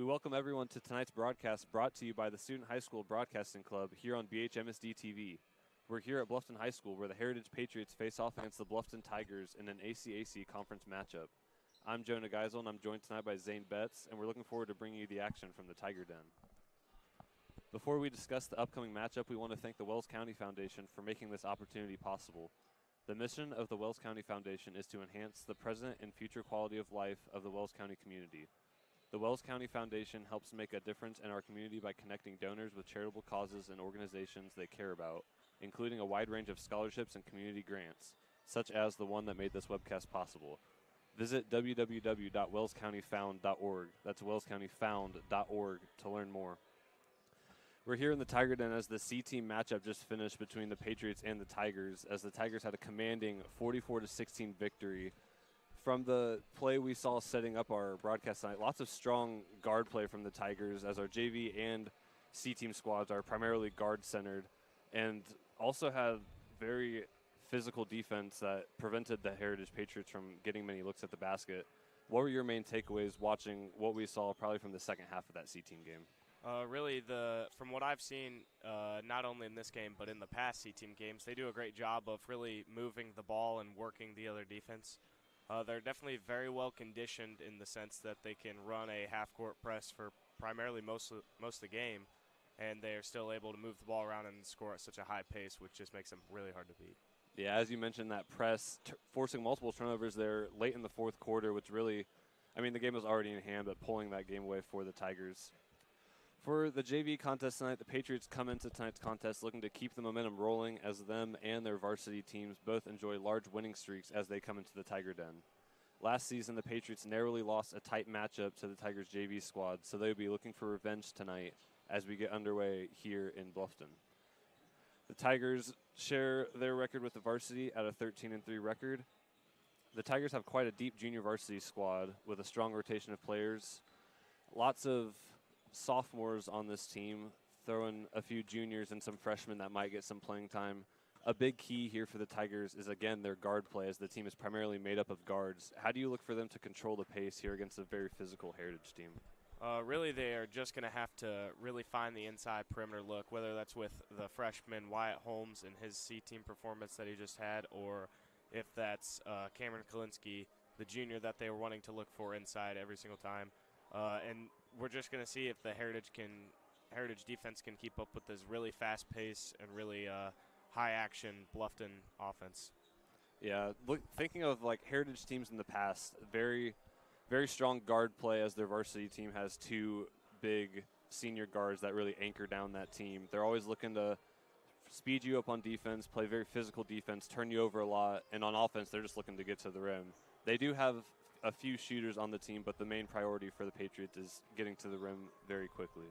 We welcome everyone to tonight's broadcast brought to you by the Student High School Broadcasting Club here on BHMSD TV. We're here at Bluffton High School where the Heritage Patriots face off against the Bluffton Tigers in an ACAC conference matchup. I'm Jonah Geisel, and I'm joined tonight by Zane Betts, and we're looking forward to bringing you the action from the Tiger Den. Before we discuss the upcoming matchup, we want to thank the Wells County Foundation for making this opportunity possible. The mission of the Wells County Foundation is to enhance the present and future quality of life of the Wells County community. The Wells County Foundation helps make a difference in our community by connecting donors with charitable causes and organizations they care about, including a wide range of scholarships and community grants, such as the one that made this webcast possible. Visit www.wellscountyfound.org. That's wellscountyfound.org to learn more. We're here in the Tiger Den as the C-team matchup just finished between the Patriots and the Tigers, as the Tigers had a commanding 44-16 victory. From the play we saw setting up our broadcast tonight, lots of strong guard play from the Tigers, as our JV and C-team squads are primarily guard-centered, and also had very physical defense that prevented the Heritage Patriots from getting many looks at the basket. What were your main takeaways watching what we saw probably from the second half of that C-team game? Really, from what I've seen, not only in this game but in the past C-team games, they do a great job of really moving the ball and working the other defense. They're definitely very well conditioned in the sense that they can run a half-court press for primarily most of the game, and they are still able to move the ball around and score at such a high pace, which just makes them really hard to beat. Yeah, as you mentioned, that press, forcing multiple turnovers there late in the fourth quarter, which really, I mean, the game was already in hand, but pulling that game away for the Tigers. For the JV contest tonight, the Patriots come into tonight's contest looking to keep the momentum rolling as them and their varsity teams both enjoy large winning streaks as they come into the Tiger Den. Last season, the Patriots narrowly lost a tight matchup to the Tigers JV squad, so they'll be looking for revenge tonight as we get underway here in Bluffton. The Tigers share their record with the varsity at a 13-3 record. The Tigers have quite a deep junior varsity squad with a strong rotation of players. Lots of sophomores on this team, throwing a few juniors and some freshmen that might get some playing time. A big key here for the Tigers is, again, their guard play, as the team is primarily made up of guards. How do you look for them to control the pace here against a very physical Heritage team? Really, they are just going to have to really find the inside perimeter look, whether that's with the freshman Wyatt Holmes and his C-team performance that he just had, or if that's Cameron Kalinsky, the junior that they were wanting to look for inside every single time. And we're just going to see if the Heritage defense can keep up with this really fast pace and really high-action Bluffton offense. Yeah, thinking of like Heritage teams in the past, very, very strong guard play, as their varsity team has two big senior guards that really anchor down that team. They're always looking to speed you up on defense, play very physical defense, turn you over a lot, and on offense, they're just looking to get to the rim. They do have a few shooters on the team, but the main priority for the Patriots is getting to the rim very quickly.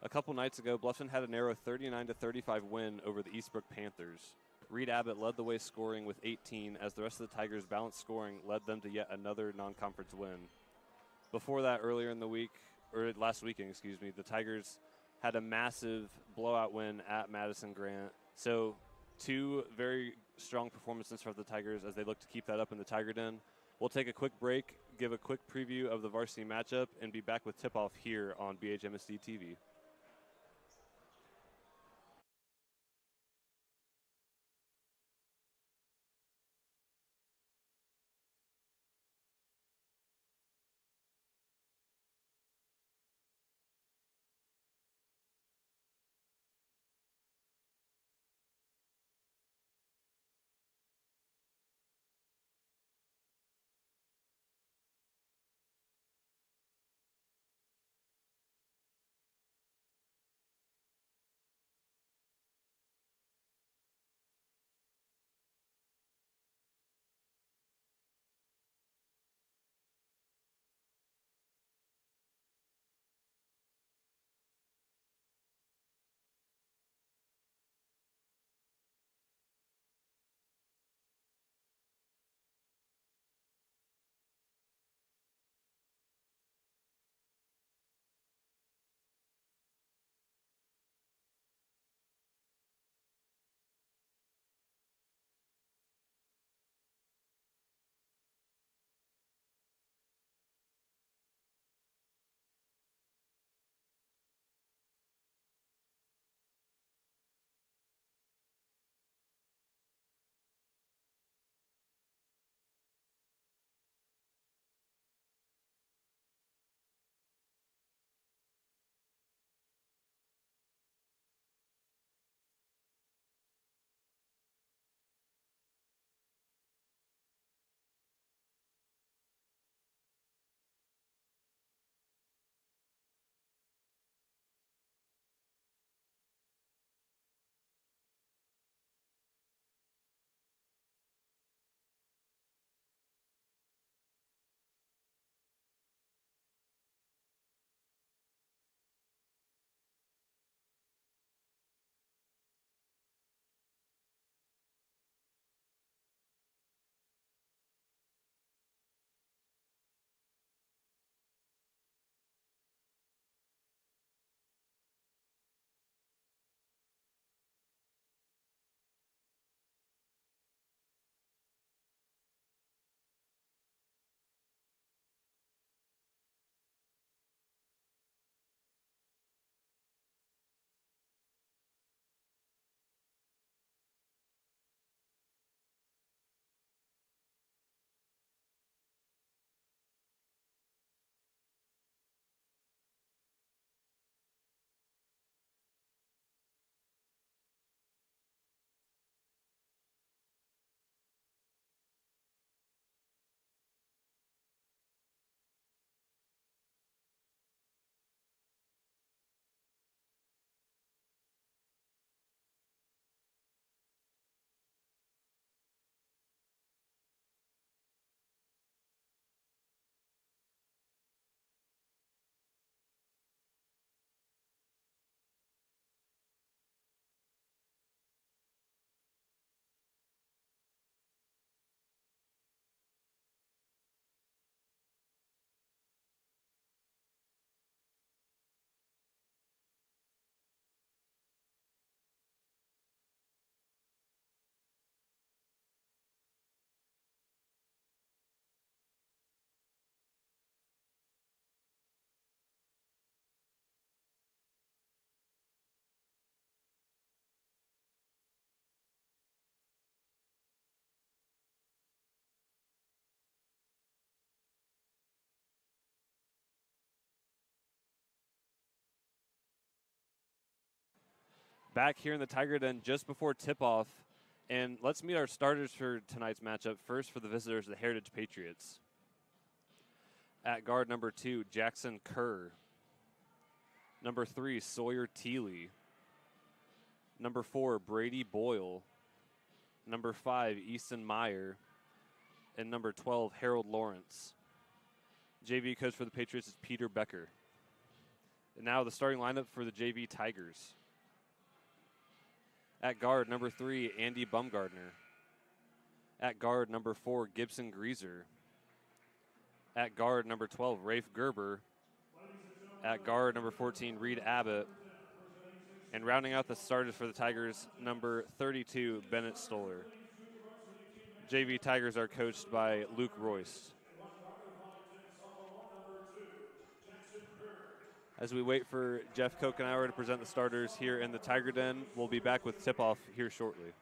A couple nights ago, Bluffton had a narrow 39-35 win over the Eastbrook Panthers. Reed Abbott led the way scoring with 18, as the rest of the Tigers' balanced scoring led them to yet another non-conference win. Before that, earlier in the week, or last weekend, the Tigers had a massive blowout win at Madison Grant. So two very strong performances for the Tigers as they look to keep that up in the Tiger Den. We'll take a quick break, give a quick preview of the varsity matchup, and be back with tip-off here on BHMSD TV. Back here in the Tiger Den just before tip-off. And let's meet our starters for tonight's matchup. First for the visitors, the Heritage Patriots. At guard number 2, Jackson Kerr. Number 3, Sawyer Teeley. Number 4, Brady Boyle. Number 5, Easton Meyer. And number 12, Harold Lawrence. JV coach for the Patriots is Peter Becker. And now the starting lineup for the JV Tigers. At guard, number 3, Andy Bumgardner. At guard, number 4, Gibson Greaser. At guard, number 12, Rafe Gerber. At guard, number 14, Reed Abbott. And rounding out the starters for the Tigers, number 32, Bennett Stoller. JV Tigers are coached by Luke Royce. As we wait for Jeff Kokenauer to present the starters here in the Tiger Den, we'll be back with tip-off here shortly.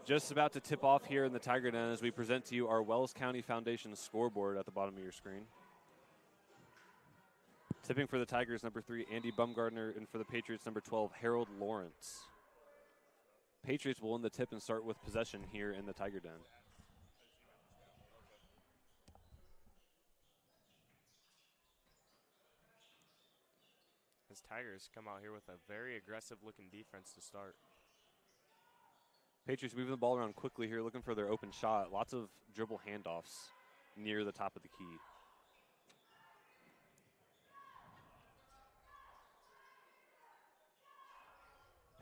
Just about to tip off here in the Tiger Den as we present to you our Wells County Foundation scoreboard at the bottom of your screen. Tipping for the Tigers, number 3, Andy Bumgardner, and for the Patriots, number 12, Harold Lawrence. Patriots will win the tip and start with possession here in the Tiger Den. As Tigers come out here with a very aggressive-looking defense to start. Patriots moving the ball around quickly here, looking for their open shot. Lots of dribble handoffs near the top of the key.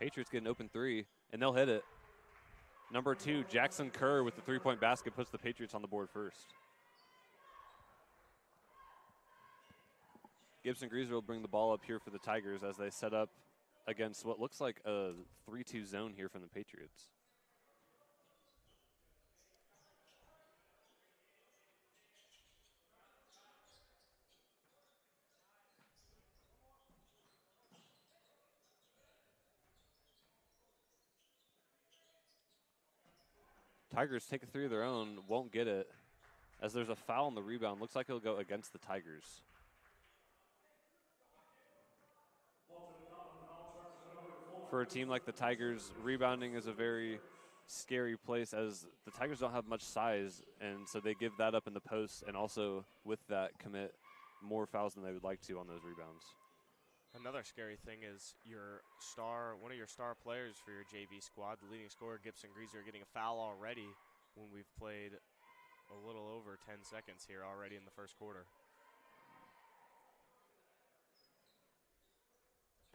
Patriots get an open 3, and they'll hit it. Number 2, Jackson Kerr with the 3-point basket puts the Patriots on the board first. Gibson Greaser will bring the ball up here for the Tigers as they set up against what looks like a 3-2 zone here from the Patriots. Tigers take a 3 of their own, won't get it, as there's a foul on the rebound. Looks like it'll go against the Tigers. For a team like the Tigers, rebounding is a very scary place as the Tigers don't have much size, and so they give that up in the post, and also with that commit more fouls than they would like to on those rebounds. Another scary thing is one of your star players for your JV squad, the leading scorer, Gibson Greaser, getting a foul already when we've played a little over 10 seconds here already in the first quarter.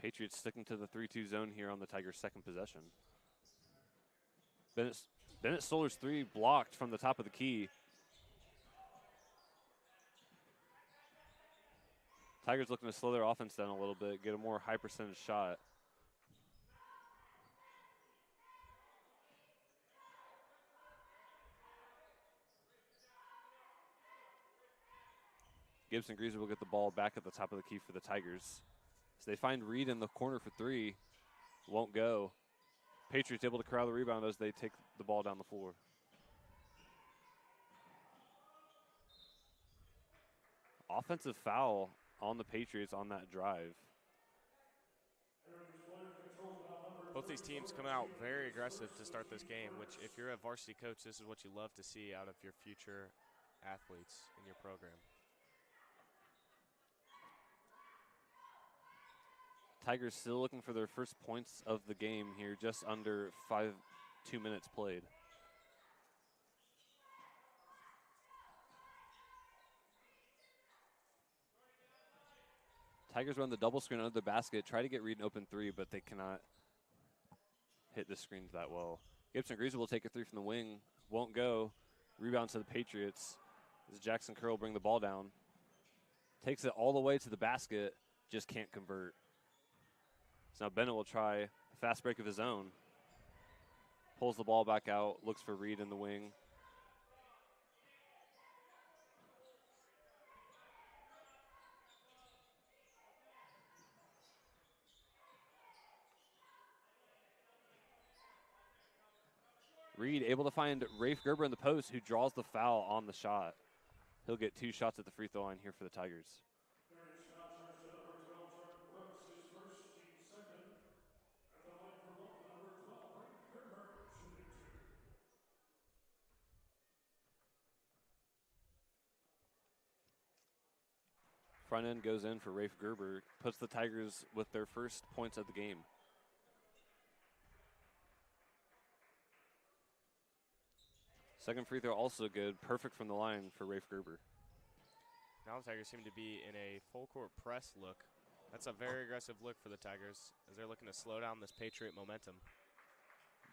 Patriots sticking to the 3-2 zone here on the Tigers' second possession. Bennett Stoller's 3 blocked from the top of the key. Tigers looking to slow their offense down a little bit, get a more high percentage shot. Gibson Greaser will get the ball back at the top of the key for the Tigers. So they find Reed in the corner for 3. Won't go. Patriots able to corral the rebound as they take the ball down the floor. Offensive foul on the Patriots on that drive. Both these teams come out very aggressive to start this game, which if you're a varsity coach, this is what you love to see out of your future athletes in your program. Tigers still looking for their first points of the game here, just under 2 minutes played. Tigers run the double screen under the basket, try to get Reed an open three, but they cannot hit the screens that well. Gibson Greaser will take a three from the wing, won't go. Rebound to the Patriots as Jackson Kerr will bring the ball down. Takes it all the way to the basket, just can't convert. So now Bennett will try a fast break of his own. Pulls the ball back out, looks for Reed in the wing. Reed able to find Rafe Gerber in the post, who draws the foul on the shot. He'll get 2 shots at the free throw line here for the Tigers. Front end goes in for Rafe Gerber, puts the Tigers with their first points of the game. Second free throw also good, perfect from the line for Rafe Gerber. Now the Tigers seem to be in a full court press look. That's a very aggressive look for the Tigers as they're looking to slow down this Patriot momentum.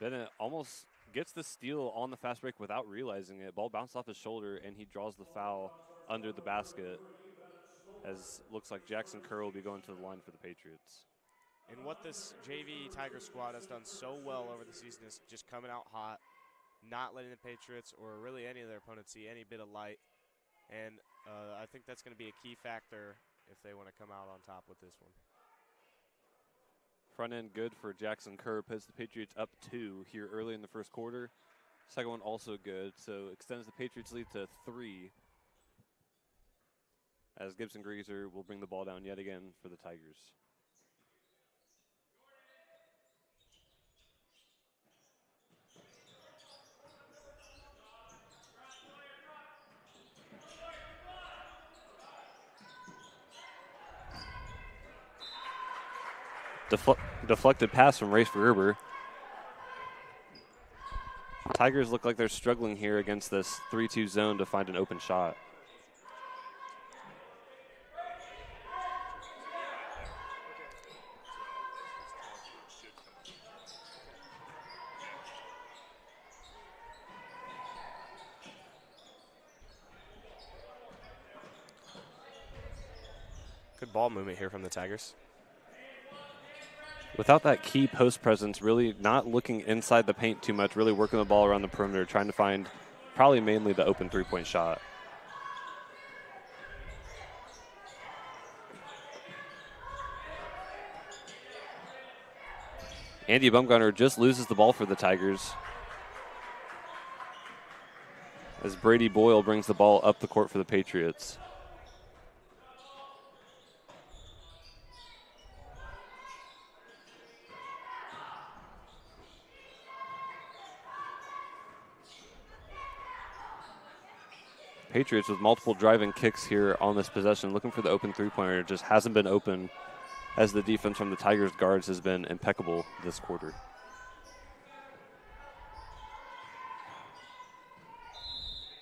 Bennett almost gets the steal on the fast break without realizing it. Ball bounced off his shoulder, and he draws the foul under the basket, as looks like Jackson Kerr will be going to the line for the Patriots. And what this JV Tiger squad has done so well over the season is just coming out hot, not letting the Patriots or really any of their opponents see any bit of light. And I think that's going to be a key factor if they want to come out on top with this one. Front end good for Jackson Kerr, puts the Patriots up 2 here early in the first quarter. Second one also good, so extends the Patriots lead to 3. As Gibson Greaser will bring the ball down yet again for the Tigers. Deflected pass from Rafe Gerber. Tigers look like they're struggling here against this 3-2 zone to find an open shot. Good ball movement here from the Tigers. Without that key post presence, really not looking inside the paint too much, really working the ball around the perimeter, trying to find probably mainly the open three-point shot. Andy Bumgarner just loses the ball for the Tigers, as Brady Boyle brings the ball up the court for the Patriots. Patriots with multiple driving kicks here on this possession, looking for the open three-pointer. It just hasn't been open, as the defense from the Tigers guards has been impeccable this quarter.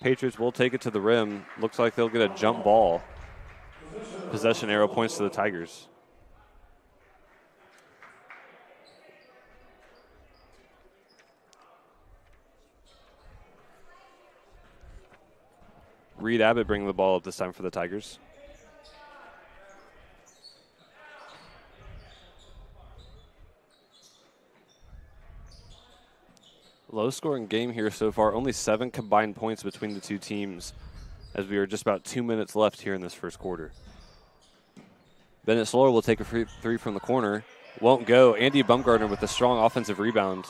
Patriots will take it to the rim. Looks like they'll get a jump ball. Possession arrow points to the Tigers. Reed Abbott bringing the ball up this time for the Tigers. Low-scoring game here so far. Only 7 combined points between the two teams, as we are just about 2 minutes left here in this first quarter. Bennett Slower will take a free three from the corner. Won't go. Andy Bumgarner with a strong offensive rebound.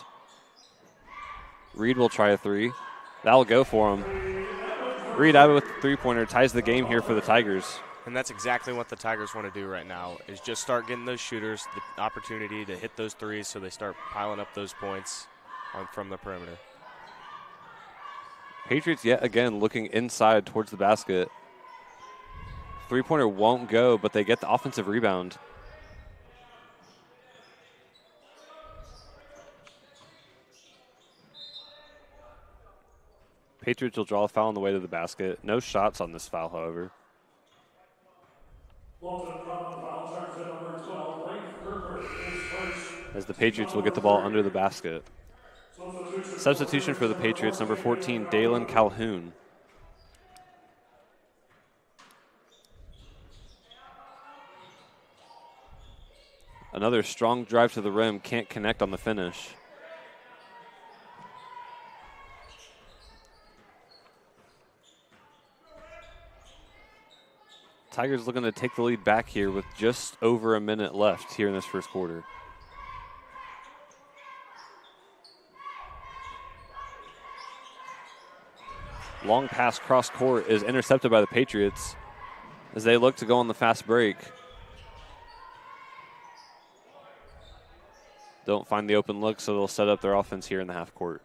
Reed will try a three. That'll go for him. Reed Abbott with the three-pointer ties the game here for the Tigers. And that's exactly what the Tigers want to do right now, is just start getting those shooters the opportunity to hit those threes so they start piling up those points from the perimeter. Patriots yet again looking inside towards the basket. Three-pointer won't go, but they get the offensive rebound. Patriots will draw a foul on the way to the basket. No shots on this foul, however. As the Patriots will get the ball under the basket. Substitution for the Patriots, number 14, Dalen Calhoun. Another strong drive to the rim, can't connect on the finish. Tigers looking to take the lead back here with just over a minute left here in this first quarter. Long pass cross court is intercepted by the Patriots as they look to go on the fast break. Don't find the open look, so they'll set up their offense here in the half court.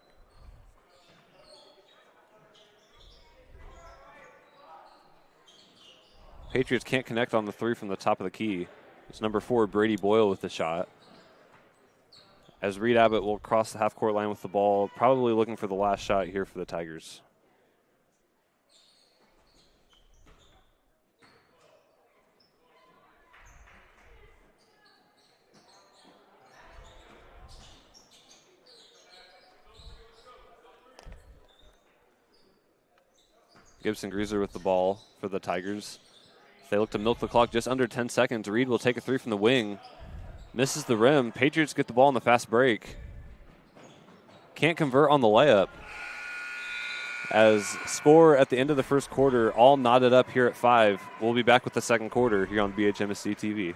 Patriots can't connect on the three from the top of the key. It's number 4, Brady Boyle with the shot. As Reed Abbott will cross the half court line with the ball, probably looking for the last shot here for the Tigers. Gibson Greaser with the ball for the Tigers. They look to milk the clock just under 10 seconds. Reed will take a three from the wing. Misses the rim. Patriots get the ball on the fast break. Can't convert on the layup. As score at the end of the first quarter, all knotted up here at 5. We'll be back with the second quarter here on BHMSD TV.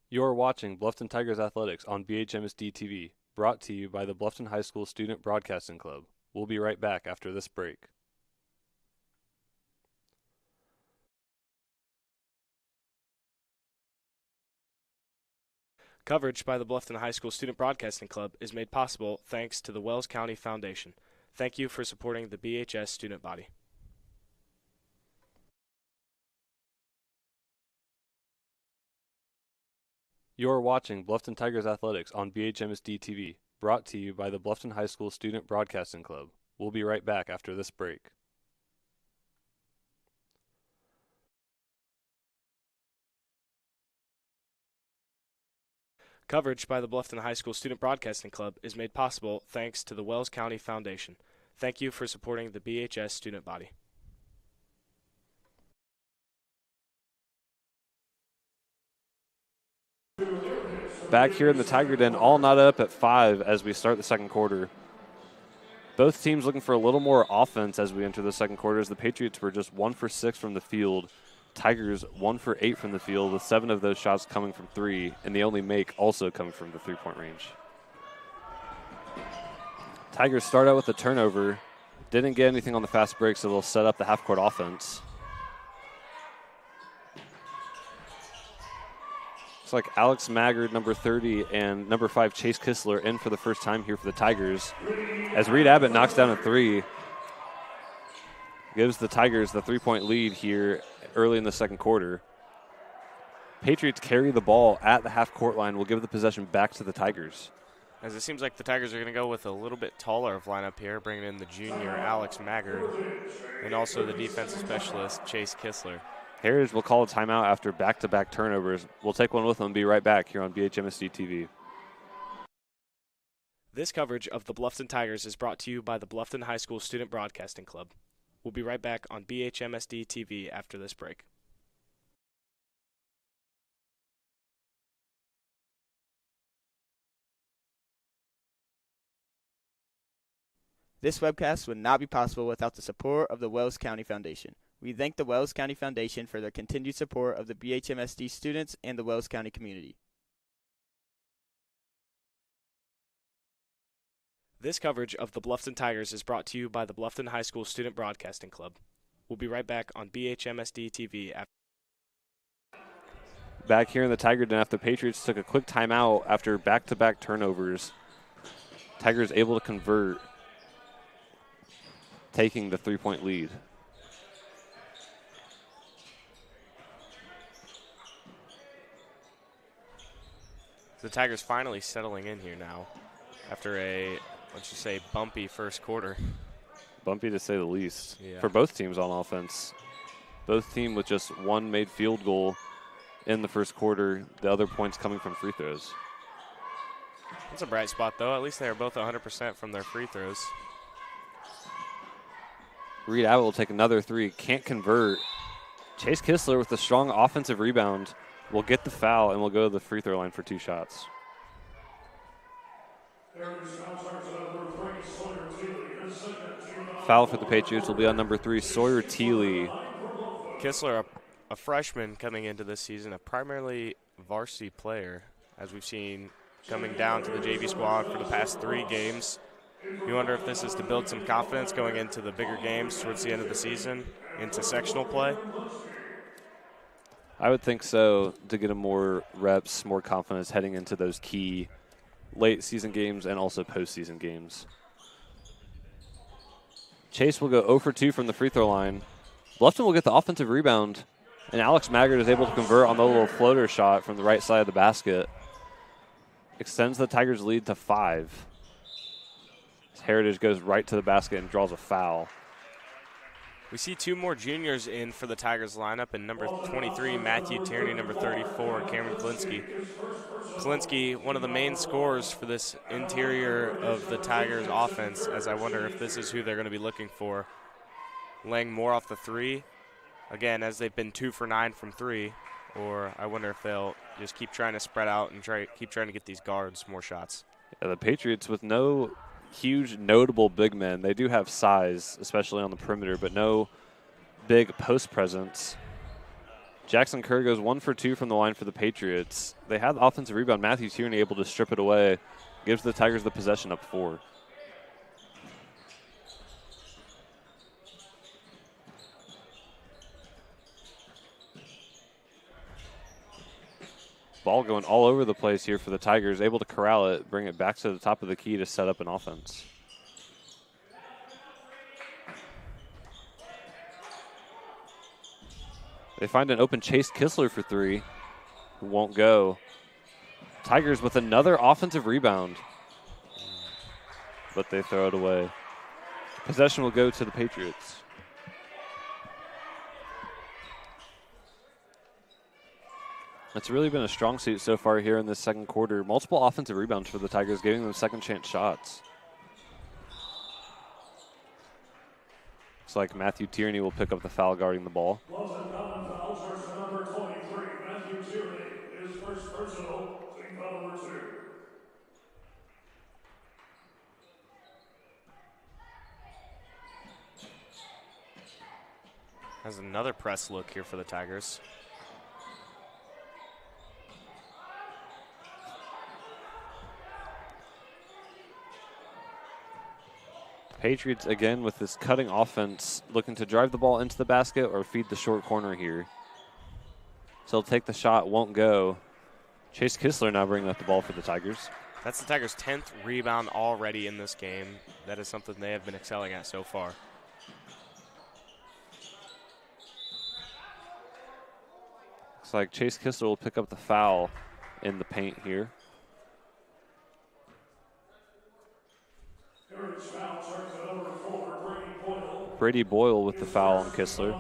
You're watching Bluffton Tigers Athletics on BHMSD TV, brought to you by the Bluffton High School Student Broadcasting Club. We'll be right back after this break. Coverage by the Bluffton High School Student Broadcasting Club is made possible thanks to the Wells County Foundation. Thank you for supporting the BHS student body. You're watching Bluffton Tigers Athletics on BHMSD TV, brought to you by the Bluffton High School Student Broadcasting Club. We'll be right back after this break. Coverage by the Bluffton High School Student Broadcasting Club is made possible thanks to the Wells County Foundation. Thank you for supporting the BHS student body. Back here in the Tiger Den, all knotted up at 5 as we start the second quarter. Both teams looking for a little more offense as we enter the second quarter, as the Patriots were just 1 for 6 from the field. Tigers 1 for 8 from the field, with 7 of those shots coming from 3, and the only make also coming from the 3-point range. Tigers start out with a turnover. Didn't get anything on the fast break, so they'll set up the half-court offense. Looks like Alex Maggard, number 30, and number 5, Chase Kistler, in for the first time here for the Tigers. As Reed Abbott knocks down a 3, gives the Tigers the 3-point lead here early in the second quarter. Patriots carry the ball at the half-court line. Will give the possession back to the Tigers. As it seems like the Tigers are going to go with a little bit taller of lineup here, bringing in the junior Alex Maggard and also the defensive specialist Chase Kistler. Heritage will call a timeout after back-to-back turnovers. We'll take one with them and be right back here on BHMSD TV. This coverage of the Bluffton Tigers is brought to you by the Bluffton High School Student Broadcasting Club. We'll be right back on BHMSD TV after this break. This webcast would not be possible without the support of the Wells County Foundation. We thank the Wells County Foundation for their continued support of the BHMSD students and the Wells County community. This coverage of the Bluffton Tigers is brought to you by the Bluffton High School Student Broadcasting Club. We'll be right back on BHMSD TV after. Back here in the Tiger Den after the Patriots took a quick timeout after back-to-back turnovers. Tigers able to convert, taking the 3-point lead. The Tigers finally settling in here now after a, let's just say, bumpy first quarter. Bumpy to say the least Yeah. for both teams on offense. Both teams with just one made field goal in the first quarter, the other points coming from free throws. That's a bright spot, though. At least they are both 100% from their free throws. Reed Abbott will take another three, can't convert. Chase Kistler with a strong offensive rebound will get the foul and will go to the free throw line for 2 shots. Foul for the Patriots will be on number 3, Sawyer Teeley. Kistler, a freshman coming into this season, a primarily varsity player, as we've seen coming down to the JV squad for the past 3 games. You wonder if this is to build some confidence going into the bigger games towards the end of the season, into sectional play. I would think so, to get him more reps, more confidence heading into those key late season games and also postseason games. Chase will go 0 for 2 from the free throw line. Bluffton will get the offensive rebound, and Alex Maggard is able to convert on the little floater shot from the right side of the basket. Extends the Tigers' lead to 5. Heritage goes right to the basket and draws a foul. We see 2 more juniors in for the Tigers lineup, and number 23, Matthew Tierney, number 34, Cameron Klinsky. Klinsky, one of the main scorers for this interior of the Tigers offense, as I wonder if this is who they're going to be looking for. Laying more off the 3, again, as they've been 2 for 9 from 3, or I wonder if they'll just keep trying to spread out and keep trying to get these guards more shots. Yeah, the Patriots with no huge notable big men. They do have size, especially on the perimeter, but no big post presence. Jackson Kerr goes 1 for 2 from the line for the Patriots. They had the offensive rebound. Matthew Tierney able to strip it away. Gives the Tigers the possession up 4. Ball going all over the place here for the Tigers, able to corral it, bring it back to the top of the key to set up an offense. They find an open Chase Kistler for 3, who won't go. Tigers with another offensive rebound, but they throw it away. Possession will go to the Patriots. It's really been a strong suit so far here in this second quarter. Multiple offensive rebounds for the Tigers, giving them second chance shots. Looks like Matthew Tierney will pick up the foul guarding the ball. Bluffton common foul, starts to number 23, Matthew Tierney. His first personal, team foul number 2. Has another press look here for the Tigers. Patriots again with this cutting offense, looking to drive the ball into the basket or feed the short corner here. So he'll take the shot, won't go. Chase Kistler now bringing up the ball for the Tigers. That's the Tigers' 10th rebound already in this game. That is something they have been excelling at so far. Looks like Chase Kistler will pick up the foul in the paint here. Brady Boyle with the foul on Kistler.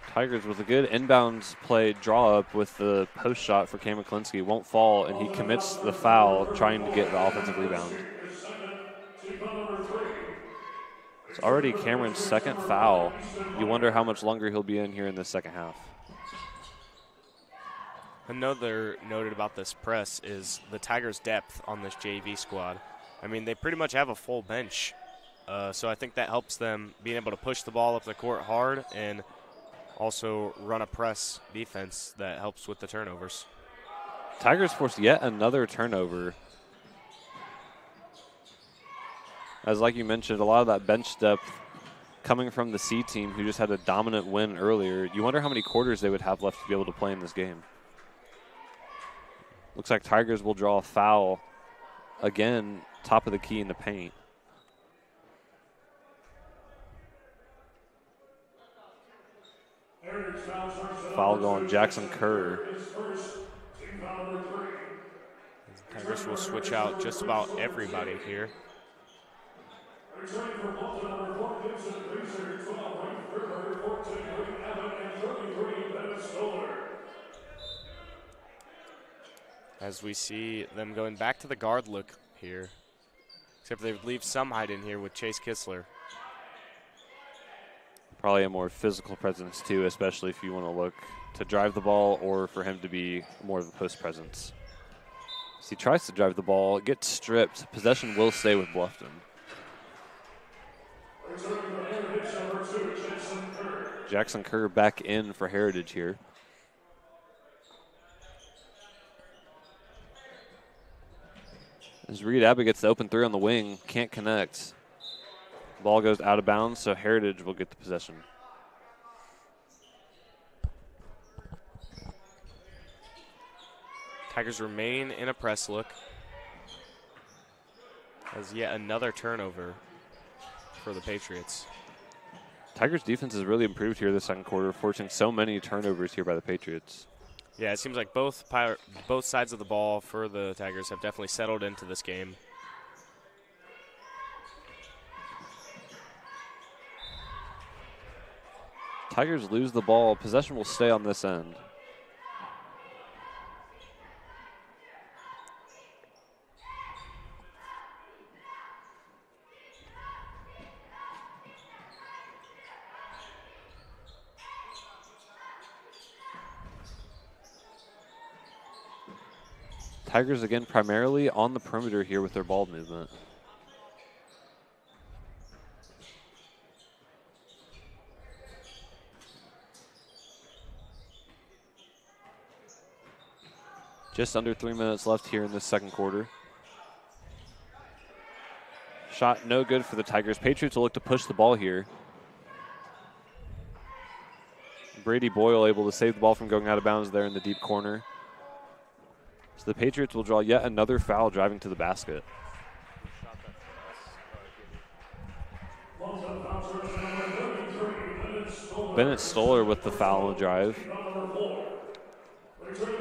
Tigers with a good inbounds play draw up with the post shot for Cameron Klinsky. Won't fall, and he commits the foul trying to get the offensive rebound. It's already Cameron's second foul. You wonder how much longer he'll be in here in the second half. Another noted about this press is the Tigers' depth on this JV squad. I mean, they pretty much have a full bench. So I think that helps them being able to push the ball up the court hard and also run a press defense that helps with the turnovers. Tigers forced yet another turnover. As like you mentioned, a lot of that bench depth coming from the C team who just had a dominant win earlier. You wonder how many quarters they would have left to be able to play in this game. Looks like Tigers will draw a foul again, top of the key in the paint. Foul going Jackson Kerr. Tigers will switch out just about everybody here. Returning from Bluffton, number 4, Gibson, Greaser, 12, Rafe River, 14, Green Abbott, and 33, Bennett Stoller. As we see them going back to the guard look here, except they would leave some height in here with Chase Kistler. Probably a more physical presence too, especially if you want to look to drive the ball or for him to be more of a post presence. As he tries to drive the ball, gets stripped. Possession will stay with Bluffton. Jackson Kerr back in for Heritage here. As Reed Abbott gets the open three on the wing, can't connect. Ball goes out of bounds, so Heritage will get the possession. Tigers remain in a press look. As yet another turnover for the Patriots. Tigers defense has really improved here this second quarter, forcing so many turnovers here by the Patriots. Yeah, it seems like both sides of the ball for the Tigers have definitely settled into this game. Tigers lose the ball. Possession will stay on this end. Tigers again primarily on the perimeter here with their ball movement. Just under 3 minutes left here in this second quarter. Shot no good for the Tigers. Patriots will look to push the ball here. Brady Boyle able to save the ball from going out of bounds there in the deep corner. So the Patriots will draw yet another foul driving to the basket. Bennett Stoller with the foul on the drive.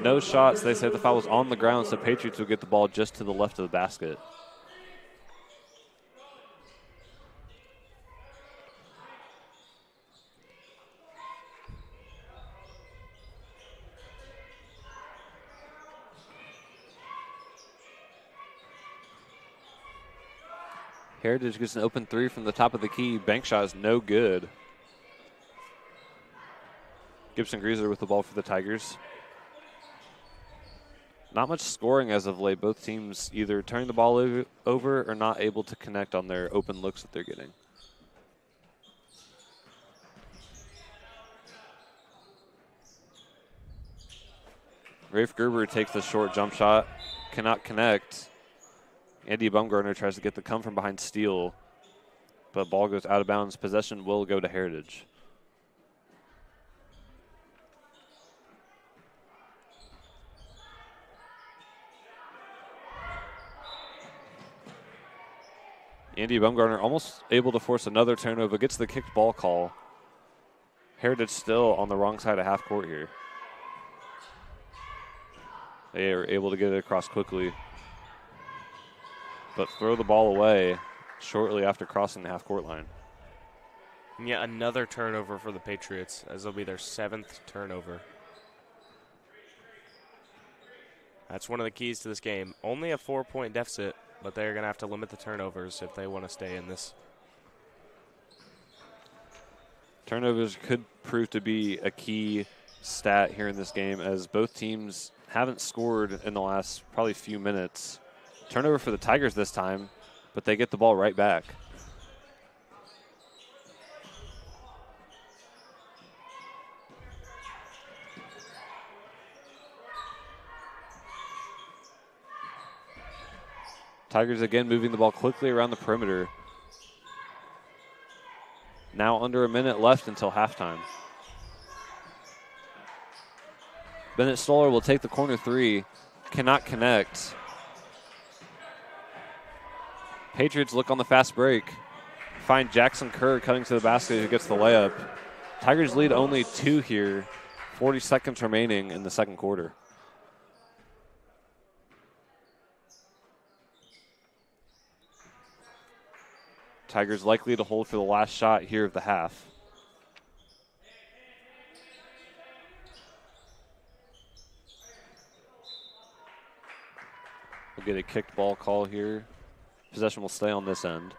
No shots. They say the foul was on the ground, so Patriots will get the ball just to the left of the basket. Heritage gets an open three from the top of the key. Bank shot is no good. Gibson Greaser with the ball for the Tigers. Not much scoring as of late. Both teams either turning the ball over or not able to connect on their open looks that they're getting. Rafe Gerber takes the short jump shot, cannot connect. Andy Bumgarner tries to get the come from behind steal, but ball goes out of bounds. Possession will go to Heritage. Andy Bumgarner almost able to force another turnover, gets the kicked ball call. Heritage still on the wrong side of half court here. They are able to get it across quickly, but throw the ball away shortly after crossing the half-court line. And yet another turnover for the Patriots, as it'll be their 7th turnover. That's one of the keys to this game. Only a 4-point deficit, but they're going to have to limit the turnovers if they want to stay in this. Turnovers could prove to be a key stat here in this game, as both teams haven't scored in the last probably few minutes. Turnover for the Tigers this time, but they get the ball right back. Tigers again moving the ball quickly around the perimeter. Now under a minute left until halftime. Bennett Stoller will take the corner three, cannot connect. Patriots look on the fast break. Find Jackson Kerr cutting to the basket who gets the layup. Tigers lead only 2 here. 40 seconds remaining in the second quarter. Tigers likely to hold for the last shot here of the half. We'll get a kicked ball call here. Possession will stay on this end.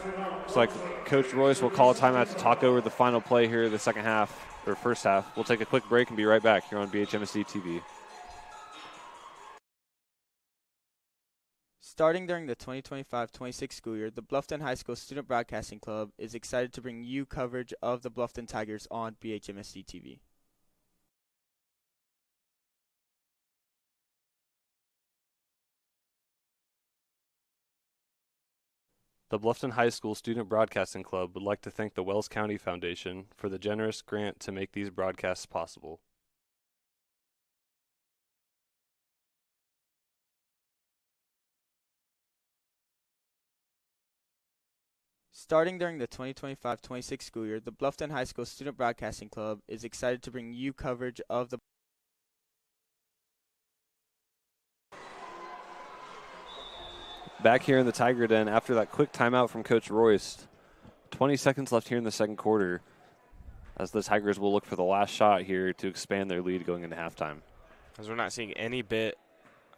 Looks like Coach Royce will call a timeout to talk over the final play here of the second half, or first half. We'll take a quick break and be right back here on BHMSD TV. Starting during the 2025-26 school year, the Bluffton High School Student Broadcasting Club is excited to bring you coverage of the Bluffton Tigers on BHMSD TV. The Bluffton High School Student Broadcasting Club would like to thank the Wells County Foundation for the generous grant to make these broadcasts possible. Starting during the 2025-26 school year, the Bluffton High School Student Broadcasting Club is excited to bring you coverage of the Back here in the Tiger Den after that quick timeout from Coach Royce. 20 seconds left here in the second quarter as the Tigers will look for the last shot here to expand their lead going into halftime. As we're not seeing any bit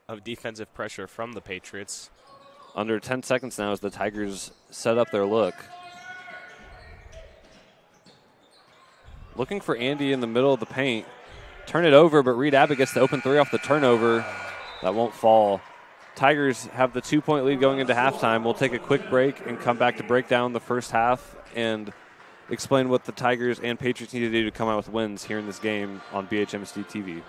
of defensive pressure from the Patriots. Under 10 seconds now as the Tigers set up their look. Looking for Andy in the middle of the paint. Turn it over, but Reed Abbott gets the open three off the turnover. That won't fall. Tigers have the 2-point lead going into halftime. We'll take a quick break and come back to break down the first half and explain what the Tigers and Patriots need to do to come out with wins here in this game on BHMSD TV.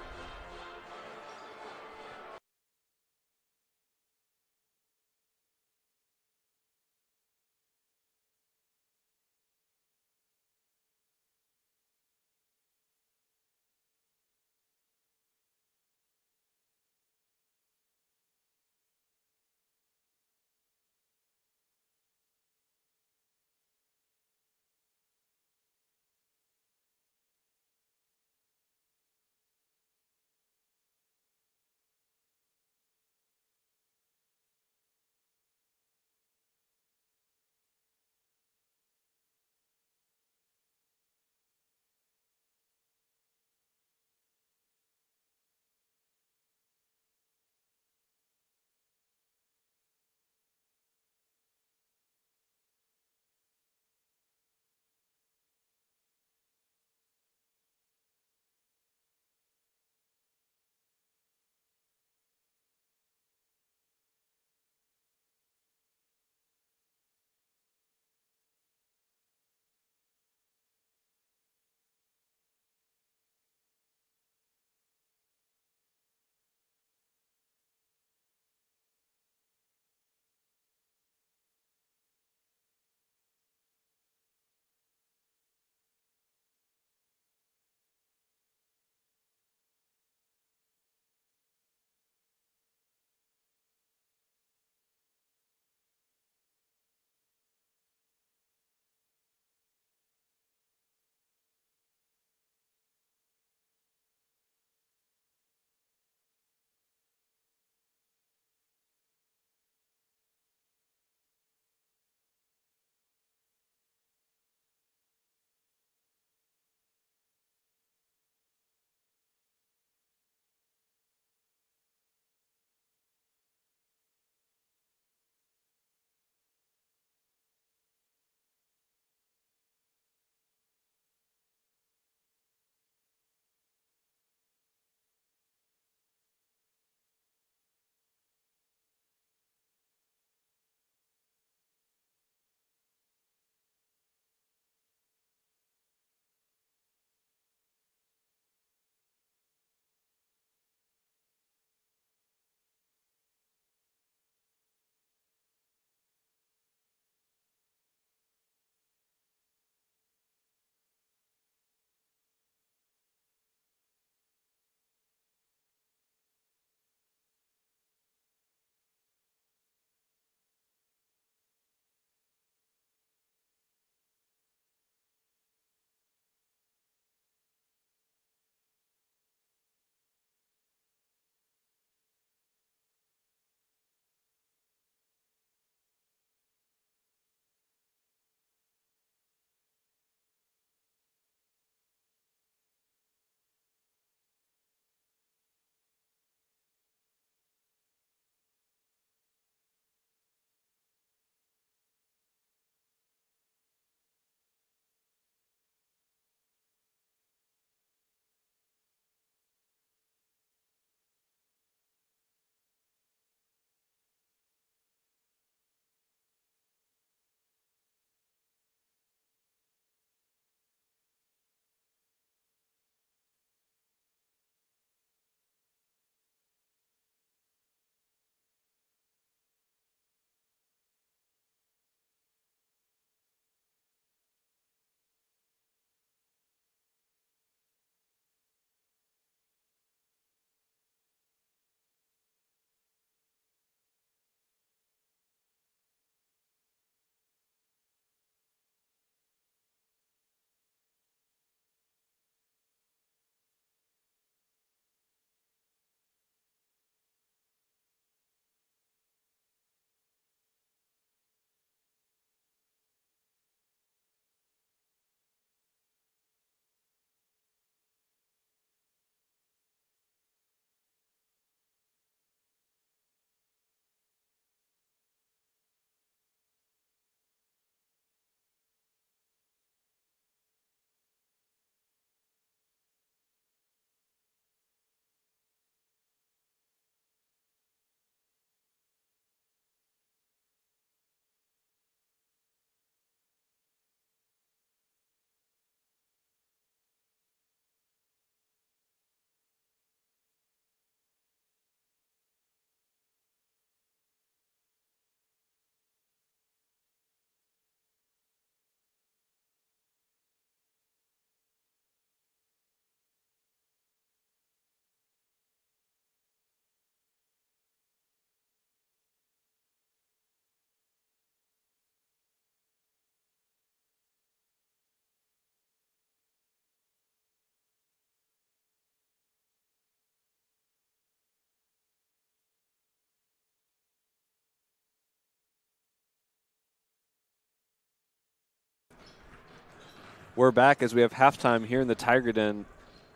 We're back as we have halftime here in the Tiger Den.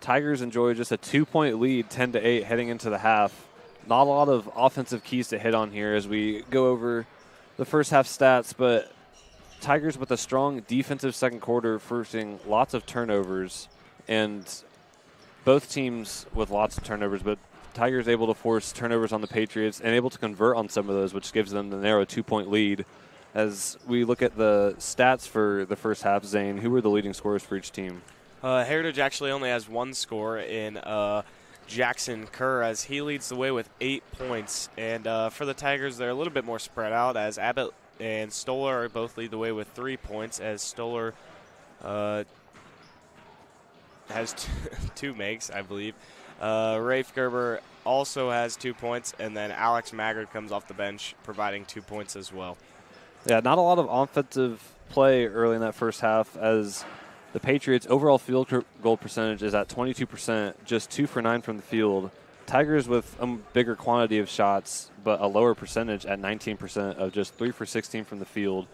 Tigers enjoy just a 2-point lead, 10-8, heading into the half. Not a lot of offensive keys to hit on here as we go over the first half stats, but Tigers with a strong defensive second quarter, forcing lots of turnovers, and both teams with lots of turnovers, but Tigers able to force turnovers on the Patriots and able to convert on some of those, which gives them the narrow 2-point lead. As we look at the stats for the first half, Zane, who were the leading scorers for each team? Heritage actually only has one score in Jackson Kerr, as he leads the way with 8 points. And for the Tigers, they're a little bit more spread out, as Abbott and Stoller both lead the way with 3 points, as Stoller has 2 makes, I believe. Rafe Gerber also has 2 points, and then Alex Maggard comes off the bench, providing 2 points as well. Yeah, not a lot of offensive play early in that first half, as the Patriots' overall field goal percentage is at 22%, just 2 for 9 from the field. Tigers with a bigger quantity of shots, but a lower percentage at 19% of just 3 for 16 from the field.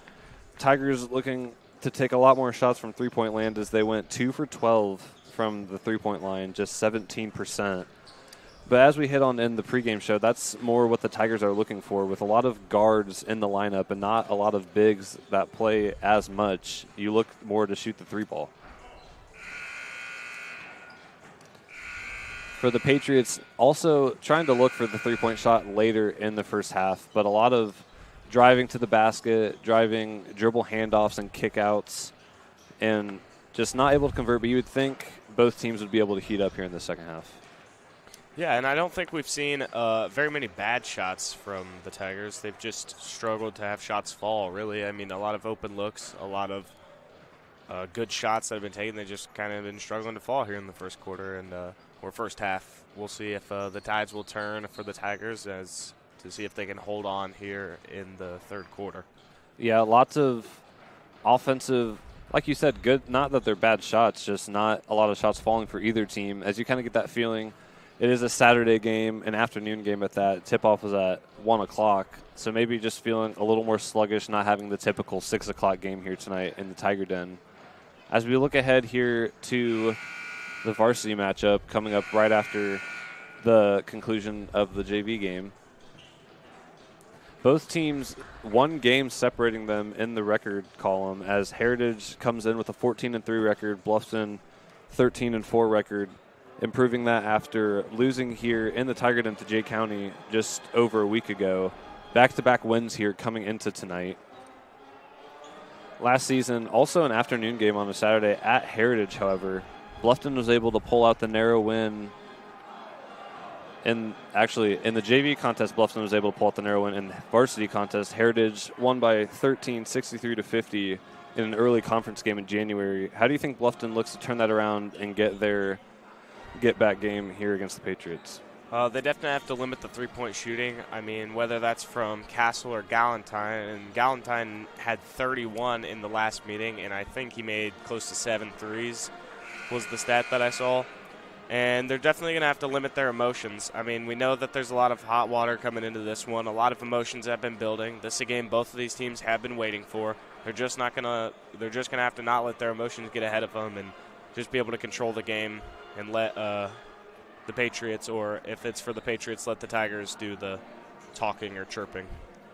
Tigers looking to take a lot more shots from three-point land, as they went 2 for 12 from the three-point line, just 17%. But as we hit on in the pregame show, that's more what the Tigers are looking for, with a lot of guards in the lineup and not a lot of bigs that play as much. You look more to shoot the 3-ball. For the Patriots, also trying to look for the 3-point shot later in the first half, but a lot of driving to the basket, dribble handoffs and kickouts, and just not able to convert. But you would think both teams would be able to heat up here in the second half. Yeah, and I don't think we've seen very many bad shots from the Tigers. They've just struggled to have shots fall, really. I mean, a lot of open looks, a lot of good shots that have been taken. They just kind of been struggling to fall here in the first quarter or first half. We'll see if the tides will turn for the Tigers to see if they can hold on here in the third quarter. Yeah, lots of offensive, like you said, good. Not that they're bad shots, just not a lot of shots falling for either team. As you kind of get that feeling, it is a Saturday game, an afternoon game at that. Tip-off was at 1 o'clock, so maybe just feeling a little more sluggish, not having the typical 6 o'clock game here tonight in the Tiger Den. As we look ahead here to the varsity matchup coming up right after the conclusion of the JV game, both teams, one game separating them in the record column, as Heritage comes in with a 14-3 record, Bluffton 13-4 record, improving that after losing here in the Tiger Den to Jay County just over a week ago. Back-to-back wins here coming into tonight. Last season, also an afternoon game on a Saturday at Heritage, however, Bluffton was able to pull out the narrow win. In the JV contest, Bluffton was able to pull out the narrow win. In the varsity contest, Heritage won by 13, 63-50 in an early conference game in January. How do you think Bluffton looks to turn that around and get their get-back game here against the Patriots? They definitely have to limit the three-point shooting. I mean, whether that's from Castle or Galentine. And Galentine had 31 in the last meeting, and I think he made close to 7 threes was the stat that I saw. And they're definitely going to have to limit their emotions. I mean, we know that there's a lot of hot water coming into this one. A lot of emotions have been building. This is a game both of these teams have been waiting for. They're just going to have to not let their emotions get ahead of them and just be able to control the game and let the Patriots, or if it's for the Patriots, let the Tigers do the talking or chirping.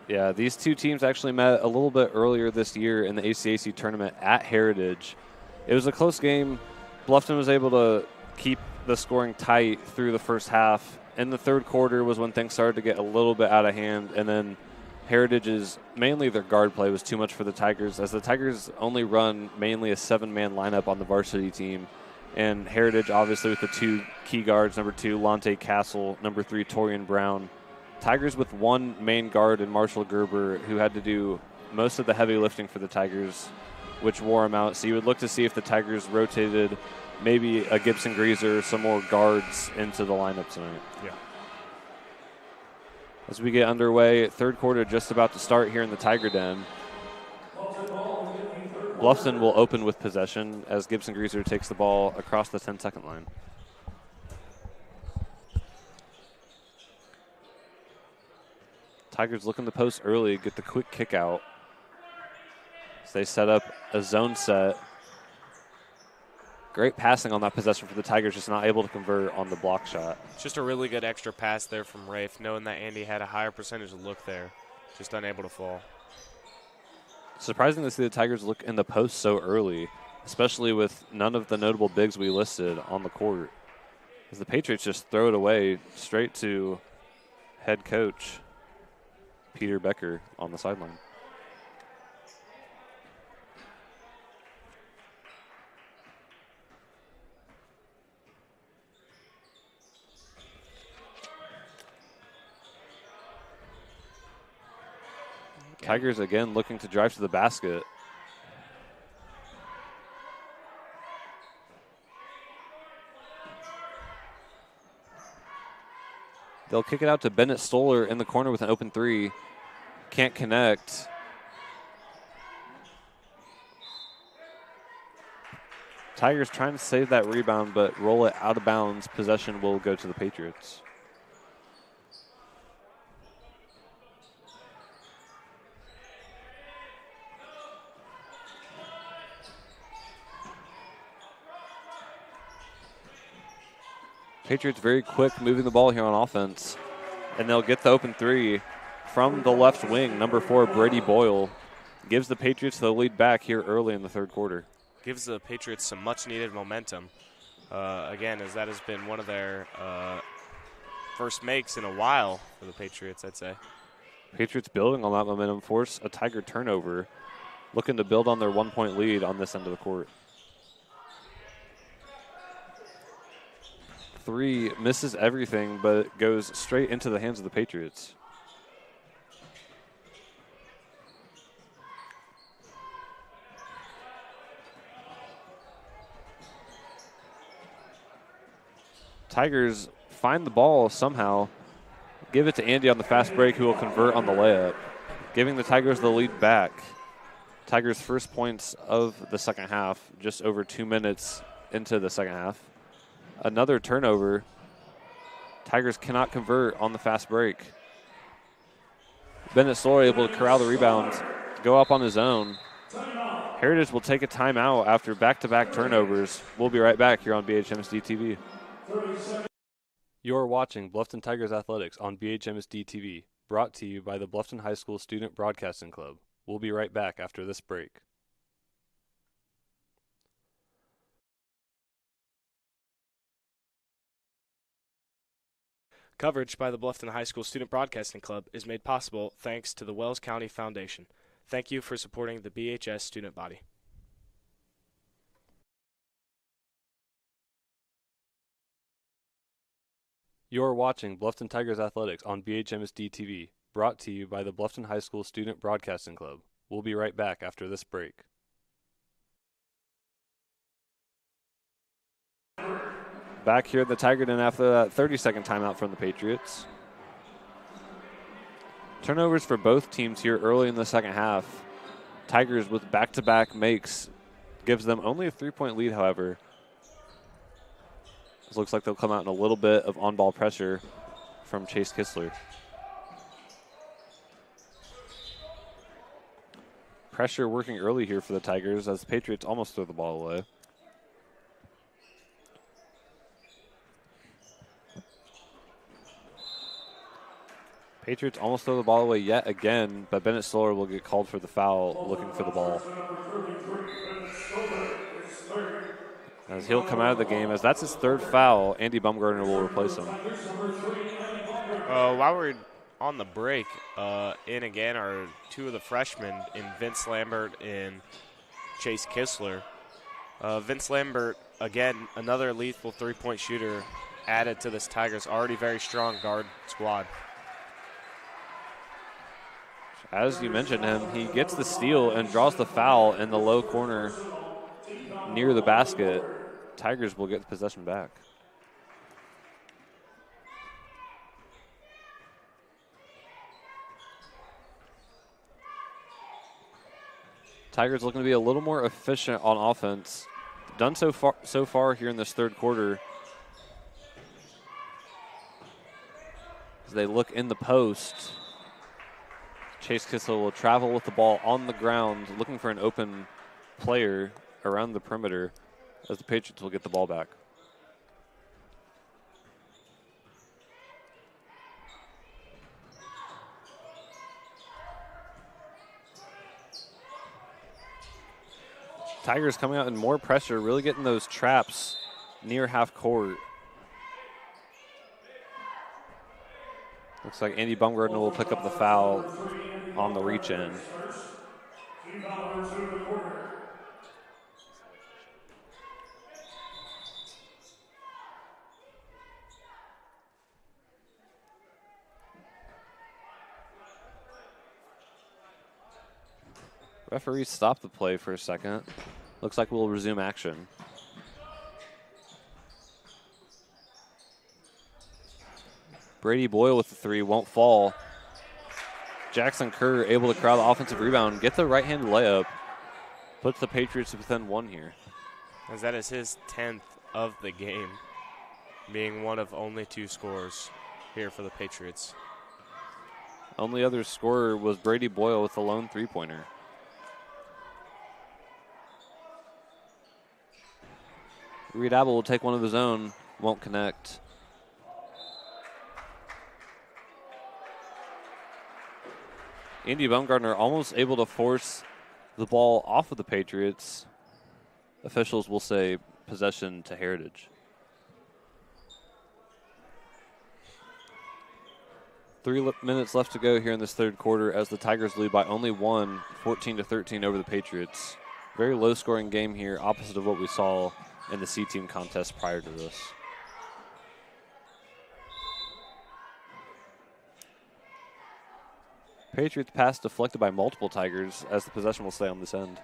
Yeah, these two teams actually met a little bit earlier this year in the ACAC tournament at Heritage. It was a close game. Bluffton was able to keep the scoring tight through the first half. In the third quarter was when things started to get a little bit out of hand, and then Heritage's, mainly their guard play, was too much for the Tigers, as the Tigers only run mainly a 7-man lineup on the varsity team. And Heritage, obviously, with the 2 key guards, number 2, Lonte Castle, number 3, Torian Brown. Tigers with 1 main guard in Marshall Gerber, who had to do most of the heavy lifting for the Tigers, which wore him out. So you would look to see if the Tigers rotated maybe a Gibson Greaser, some more guards into the lineup tonight. Yeah. As we get underway, third quarter just about to start here in the Tiger Den. Bluffton will open with possession as Gibson Greaser takes the ball across the 10-second line. Tigers looking to post early, get the quick kick out. So they set up a zone set. Great passing on that possession for the Tigers, just not able to convert on the block shot. Just a really good extra pass there from Rafe, knowing that Andy had a higher percentage of look there, just unable to fall. Surprising to see the Tigers look in the post so early, especially with none of the notable bigs we listed on the court. As the Patriots just throw it away straight to head coach Peter Becker on the sideline. Tigers again looking to drive to the basket. They'll kick it out to Bennett Stoller in the corner with an open three. Can't connect. Tigers trying to save that rebound, but roll it out of bounds. Possession will go to the Patriots. Patriots very quick moving the ball here on offense, and they'll get the open three from the left wing. Number 4, Brady Boyle, gives the Patriots the lead back here early in the third quarter. Gives the Patriots some much-needed momentum. Again, as that has been one of their first makes in a while for the Patriots, I'd say. Patriots building on that momentum, force a Tiger turnover, looking to build on their 1-point lead on this end of the court. 3 misses everything, but goes straight into the hands of the Patriots. Tigers find the ball somehow, give it to Andy on the fast break, who will convert on the layup, giving the Tigers the lead back. Tigers' first points of the second half, just over 2 minutes into the second half. Another turnover. Tigers cannot convert on the fast break. Bennett Stoller able to corral the rebound, go up on his own. Heritage will take a timeout after back-to-back turnovers. We'll be right back here on BHMSD TV. You're watching Bluffton Tigers Athletics on BHMSD TV, brought to you by the Bluffton High School Student Broadcasting Club. We'll be right back after this break. Coverage by the Bluffton High School Student Broadcasting Club is made possible thanks to the Wells County Foundation. Thank you for supporting the BHS student body. You're watching Bluffton Tigers Athletics on BHMSD TV, brought to you by the Bluffton High School Student Broadcasting Club. We'll be right back after this break. Back here at the Tiger Den after that 30-second timeout from the Patriots. Turnovers for both teams here early in the second half. Tigers with back-to-back makes gives them only a 3-point lead, however. This looks like they'll come out in a little bit of on-ball pressure from Chase Kistler. Pressure working early here for the Tigers as the Patriots almost throw the ball away. Patriots almost throw the ball away yet again, but Bennett Stoller will get called for the foul, looking for the ball. As he'll come out of the game, as that's his third foul, Andy Bumgarner will replace him. While we're on the break, in again are 2 of the freshmen in Vince Lambert and Chase Kistler. Vince Lambert, again, another lethal 3-point shooter added to this Tigers already very strong guard squad. As you mentioned him, he gets the steal and draws the foul in the low corner near the basket. Tigers will get the possession back. Tigers looking to be a little more efficient on offense. Done so far here in this third quarter. As they look in the post, Chase Kistler will travel with the ball on the ground, looking for an open player around the perimeter. as the Patriots will get the ball back. Tigers coming out in more pressure, really getting those traps near half court. Looks like Andy Baumgartner will pick up the foul on the reach in. Referee stopped the play for a second. Looks like we'll resume action. Brady Boyle with the three, won't fall. Jackson Kerr able to corral the offensive rebound, get the right-handed layup, puts the Patriots within one here. As that is his 10th of the game, being one of only 2 scores here for the Patriots. Only other scorer was Brady Boyle with the lone three-pointer. Reed Abel will take one of his own, won't connect. Andy Baumgartner almost able to force the ball off of the Patriots. Officials will say possession to Heritage. 3 minutes left to go here in this third quarter as the Tigers lead by only 1, 14-13 over the Patriots. Very low-scoring game here, opposite of what we saw in the C-team contest prior to this. Patriots pass deflected by multiple Tigers as the possession will stay on this end.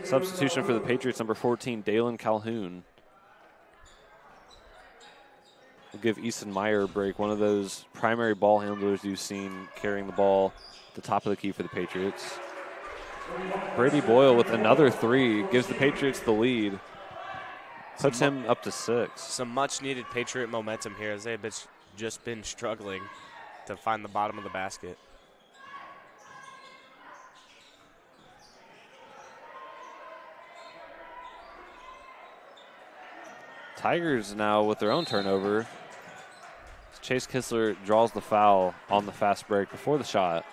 Substitution for the Patriots, number 14, Dalen Calhoun. We'll give Easton Meyer a break, one of those primary ball handlers you've seen carrying the ball at the top of the key for the Patriots. Brady Boyle with another three gives the Patriots the lead. Puts him up to 6. Some much-needed Patriot momentum here as they've just been struggling to find the bottom of the basket. Tigers now with their own turnover. Chase Kistler draws the foul on the fast break before the shot.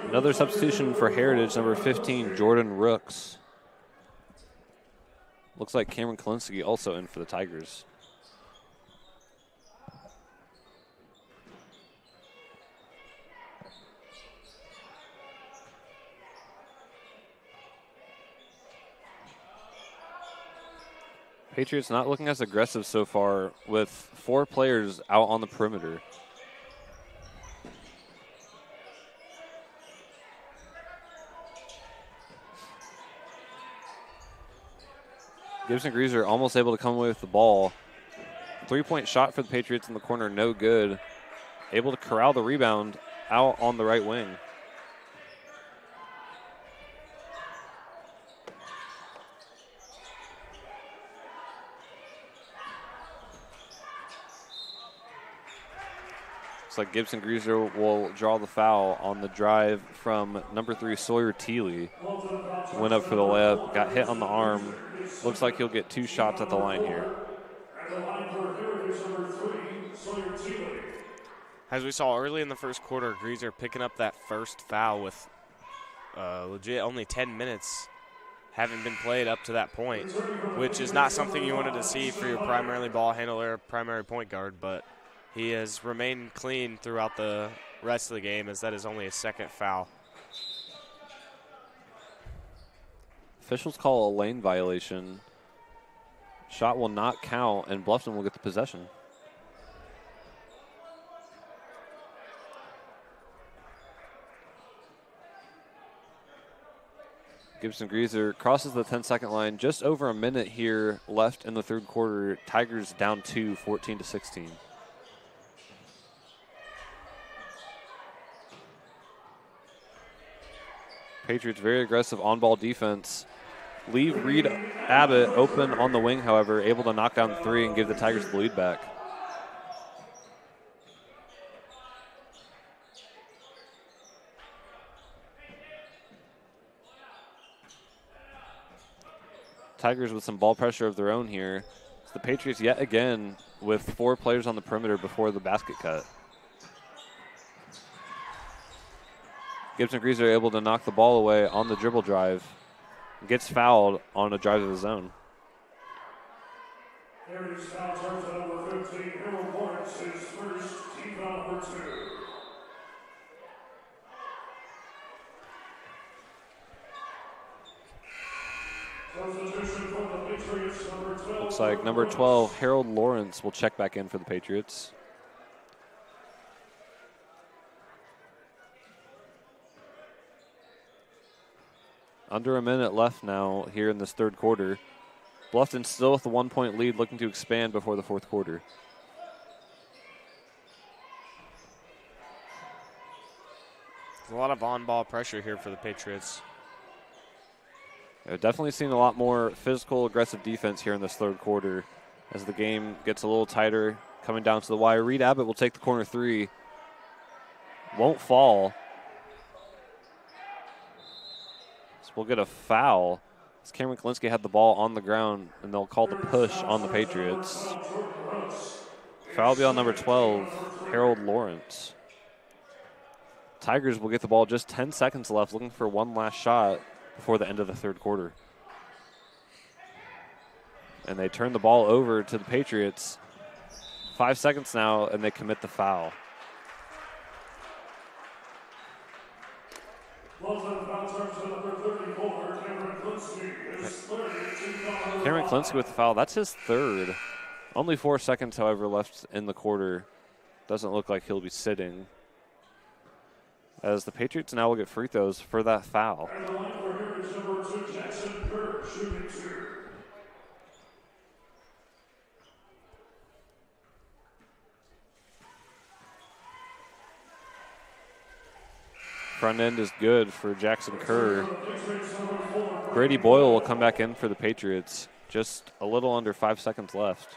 Another substitution for Heritage, number 15, Jordan Rooks. Looks like Cameron Kalinsky also in for the Tigers. Patriots not looking as aggressive so far with 4 players out on the perimeter. Gibson Greaser almost able to come away with the ball. 3-point shot for the Patriots in the corner, no good. Able to corral the rebound out on the right wing. Looks like Gibson Greaser will draw the foul on the drive from number 3, Sawyer Teeley. Went up for the layup, got hit on the arm. Looks like he'll get 2 shots at the line here. As we saw early in the first quarter, Greaser picking up that first foul with legit only 10 minutes having been played up to that point, which is not something you wanted to see for your primarily ball handler, primary point guard, but he has remained clean throughout the rest of the game as that is only his second foul. Officials call a lane violation. Shot will not count, and Bluffton will get the possession. Gibson Greaser crosses the 10-second line. Just over a minute here left in the third quarter. Tigers down 2, 14-16. Patriots very aggressive on-ball defense. Leave Reed Abbott open on the wing, however, able to knock down 3 and give the Tigers the lead back. Tigers with some ball pressure of their own here. It's the Patriots yet again with 4 players on the perimeter before the basket cut. Gibson Greaser able to knock the ball away on the dribble drive. Gets fouled on a drive of his own. Heritage foul charge at number 15, Harold Lawrence, his first, team foul number 2. Substitution for the Patriots, number 12. Looks like number 12, Harold Lawrence, will check back in for the Patriots. Under a minute left now here in this third quarter. Bluffton still with the 1-point lead, looking to expand before the fourth quarter. There's a lot of on-ball pressure here for the Patriots. I've definitely seen a lot more physical, aggressive defense here in this third quarter as the game gets a little tighter, coming down to the wire. Reed Abbott will take the corner 3. Won't fall. So we'll get a foul. As Cameron Kalinsky had the ball on the ground, and they'll call the push on the Patriots. Foul will be on number 12, Harold Lawrence. Tigers will get the ball just 10 seconds left, looking for one last shot before the end of the third quarter. And they turn the ball over to the Patriots. 5 seconds now, and they commit the foul. Cameron Kalinsky with the foul. That's his third. Only 4 seconds, however, left in the quarter. Doesn't look like he'll be sitting, as the Patriots now will get free throws for that foul. Front end is good for Jackson Kerr. Brady Boyle will come back in for the Patriots. Just a little under 5 seconds left.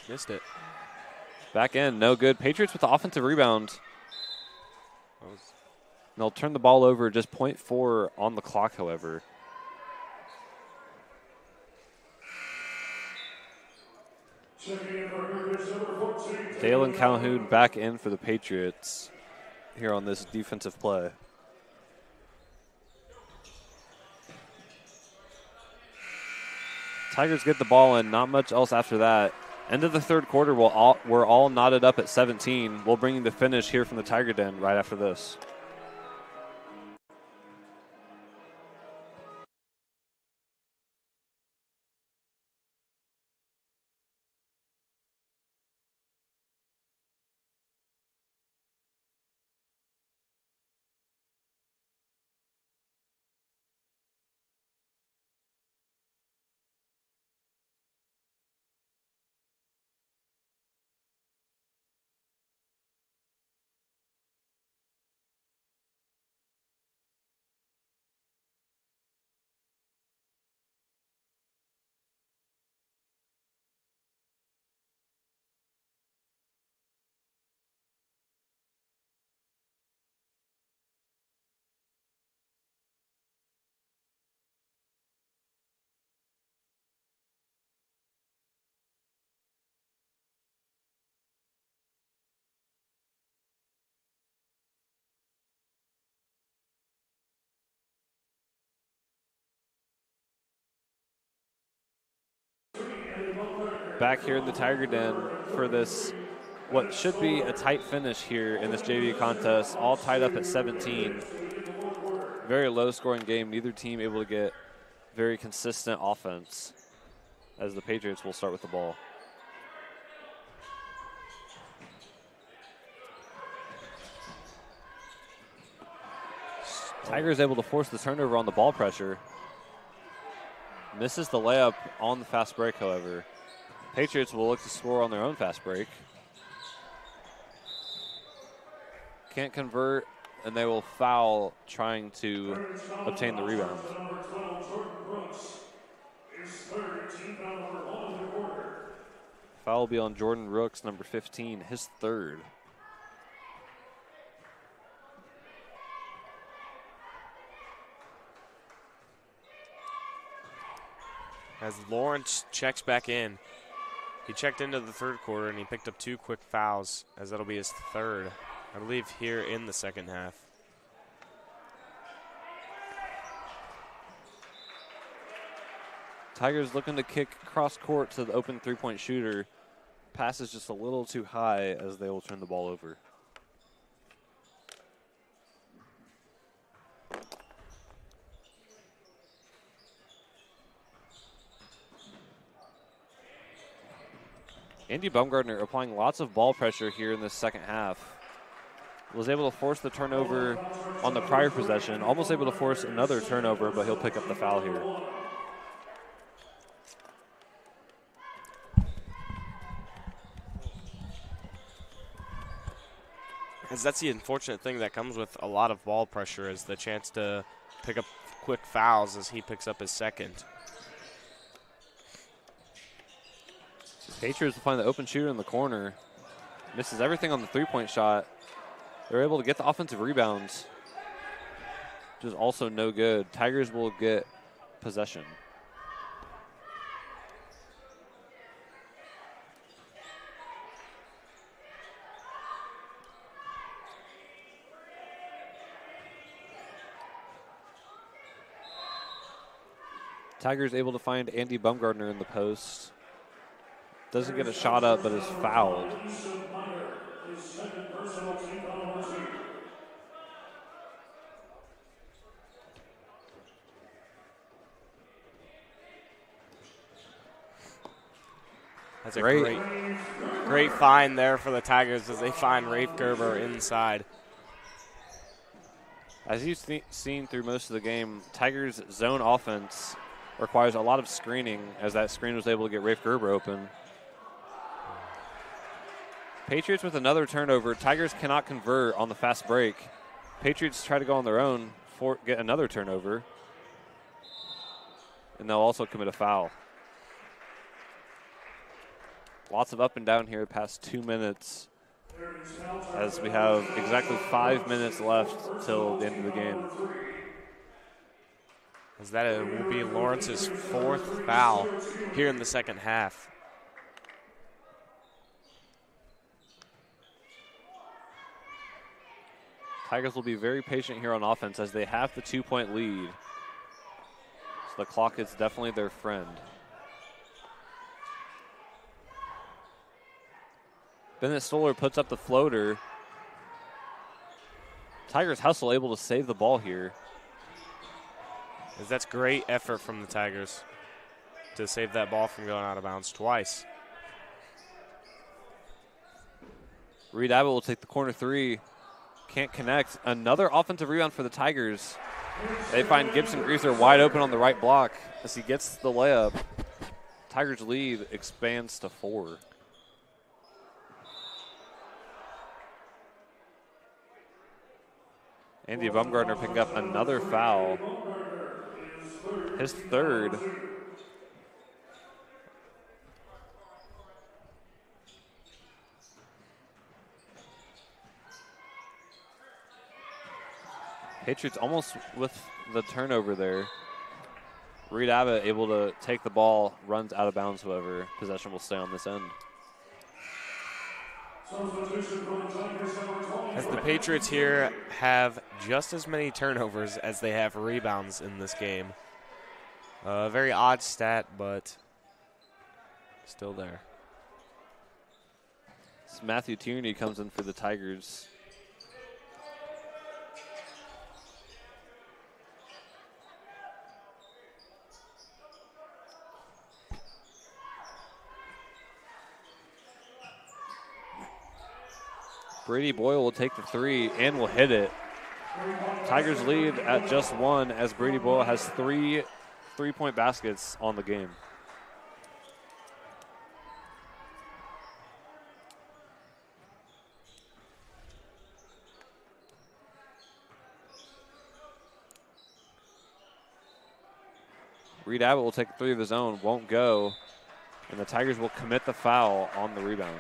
Missed it. Back in, no good. Patriots with the offensive rebound. And they'll turn the ball over, just 0.4 on the clock, however. Dalen Calhoun back in for the Patriots here on this defensive play. Tigers get the ball in, not much else after that. End of the third quarter, we're all knotted up at 17. We'll bring you the finish here from the Tiger Den right after this. Back here in the Tiger Den for this, what should be a tight finish here in this JV contest, all tied up at 17. Very low scoring game, neither team able to get very consistent offense, as the Patriots will start with the ball. Tigers able to force the turnover on the ball pressure. Misses the layup on the fast break, however. Patriots will look to score on their own fast break. Can't convert, and they will foul trying to obtain the rebound. Number 12, Jordan Brooks. His third, team foul number 1 of the quarter. Foul will be on Jordan Rooks, number 15, his third. As Lawrence checks back in. He checked into the third quarter, and he picked up 2 quick fouls, as that'll be his third, I believe, here in the second half. Tigers looking to kick cross court to the open three-point shooter. Pass is just a little too high as they will turn the ball over. Andy Baumgartner applying lots of ball pressure here in the second half. Was able to force the turnover on the prior possession, almost able to force another turnover, but he'll pick up the foul here. As that's the unfortunate thing that comes with a lot of ball pressure, is the chance to pick up quick fouls as he picks up his second. Patriots will find the open shooter in the corner. Misses everything on the three-point shot. They're able to get the offensive rebounds, which is also no good. Tigers will get possession. Tigers able to find Andy Baumgartner in the post. Doesn't get a shot up, but is fouled. That's a great find there for the Tigers as they find Rafe Gerber inside. As you've seen through most of the game, Tigers' zone offense requires a lot of screening, as that screen was able to get Rafe Gerber open. Patriots with another turnover. Tigers cannot convert on the fast break. Patriots try to go on their own, get another turnover, and they'll also commit a foul. Lots of up and down here past 2 minutes, as we have exactly 5 minutes left till the end of the game. As that will be Lawrence's 4th foul here in the second half. Tigers will be very patient here on offense as they have the 2-point lead. So the clock is definitely their friend. Bennett Stoller puts up the floater. Tigers hustle, able to save the ball here. As that's great effort from the Tigers to save that ball from going out of bounds twice. Reed Abbott will take the corner three. Can't connect. Another offensive rebound for the Tigers. They find Gibson Greaser wide open on the right block as he gets the layup. Tigers lead expands to 4. Andy Baumgartner picking up another foul. His third. Patriots almost with the turnover there. Reed Abbott able to take the ball, runs out of bounds, however. Possession will stay on this end. As the Patriots here have just as many turnovers as they have rebounds in this game. A very odd stat, but still there. Matthew Tierney comes in for the Tigers. Brady Boyle will take the three and will hit it. Tigers lead at just 1 as Brady Boyle has 3 3-point baskets on the game. Reed Abbott will take 3 of his own, won't go, and the Tigers will commit the foul on the rebound.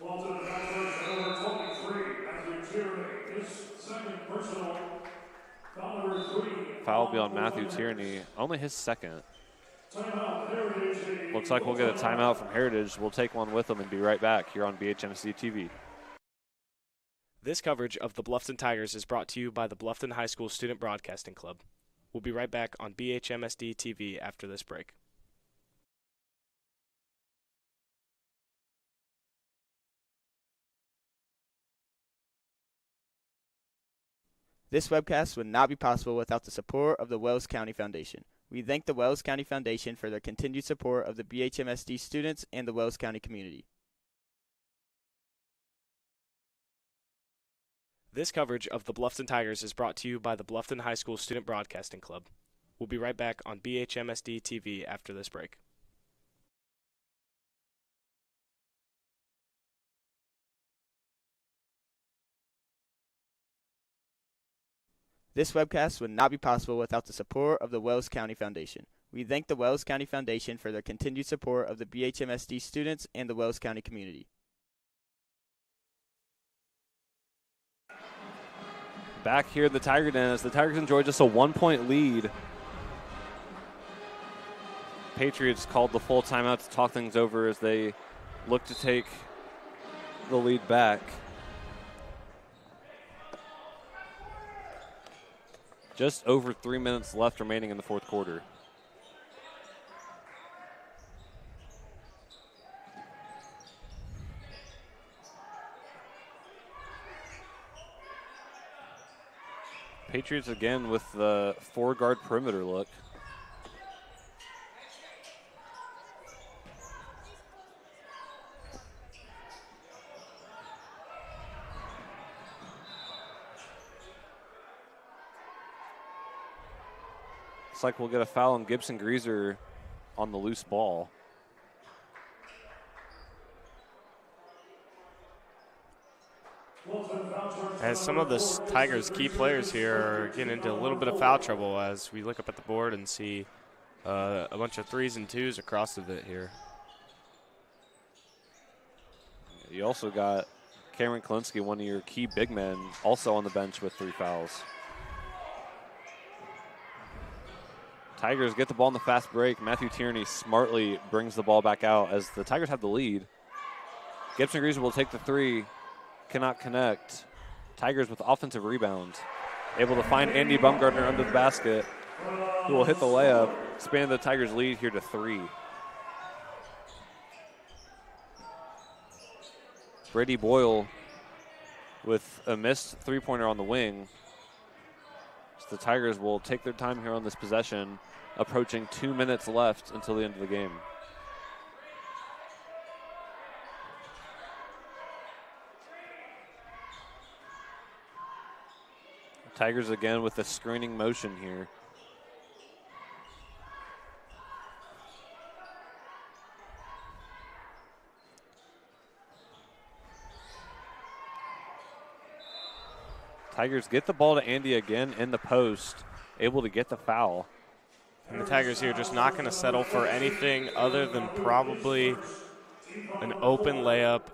Bluffton bachelor's number 23, Matthew Tierney, his second personal. Foul number 3. Foul will be on Matthew Tierney, only his second. Timeout, Heritage. Looks like we'll get a timeout from Heritage. We'll take one with them and be right back here on BHMC TV. This coverage of the Bluffton Tigers is brought to you by the Bluffton High School Student Broadcasting Club. We'll be right back on BHMSD TV after this break. This webcast would not be possible without the support of the Wells County Foundation. We thank the Wells County Foundation for their continued support of the BHMSD students and the Wells County community. This coverage of the Bluffton Tigers is brought to you by the Bluffton High School Student Broadcasting Club. We'll be right back on BHMSD TV after this break. This webcast would not be possible without the support of the Wells County Foundation. We thank the Wells County Foundation for their continued support of the BHMSD students and the Wells County community. Back here at the Tiger Den as the Tigers enjoy just a 1-point lead. Patriots called the full timeout to talk things over as they look to take the lead back. Just over 3 minutes left remaining in the fourth quarter. Patriots again with the 4-guard perimeter look. Looks like we'll get a foul on Gibson Greaser on the loose ball. As some of the Tigers' key players here are getting into a little bit of foul trouble as we look up at the board and see a bunch of 3s and 2s across of it here. You also got Cameron Kalinsky, one of your key big men, also on the bench with 3 fouls. Tigers get the ball in the fast break. Matthew Tierney smartly brings the ball back out as the Tigers have the lead. Gibson Greaser will take the 3, cannot connect. Tigers with offensive rebound. Able to find Andy Bumgardner under the basket, who will hit the layup, expand the Tigers' lead here to 3. Brady Boyle with a missed 3-pointer on the wing. So the Tigers will take their time here on this possession, approaching 2 minutes left until the end of the game. Tigers again with a screening motion here. Tigers get the ball to Andy again in the post, able to get the foul. And the Tigers here just not going to settle for anything other than probably an open layup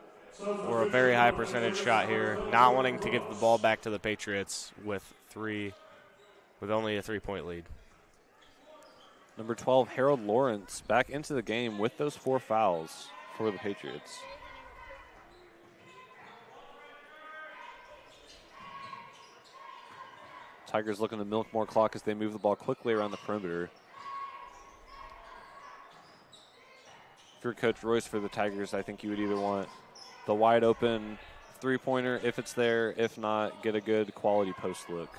or a very high percentage shot here, not wanting to give the ball back to the Patriots with only a 3-point lead. Number 12, Harold Lawrence, back into the game with those 4 fouls for the Patriots. Tigers looking to milk more clock as they move the ball quickly around the perimeter. If you're Coach Royce for the Tigers, I think you would either want the wide open 3-pointer if it's there, if not, get a good quality post look.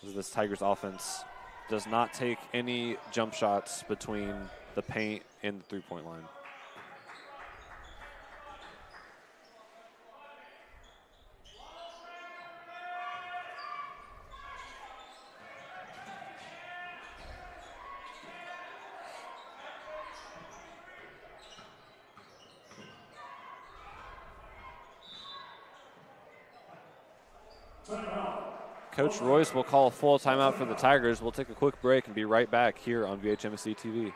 As this Tigers offense does not take any jump shots between the paint and the 3-point line. Timeout. Coach Royce will call a full timeout for the Tigers. We'll take a quick break and be right back here on VHMSD TV.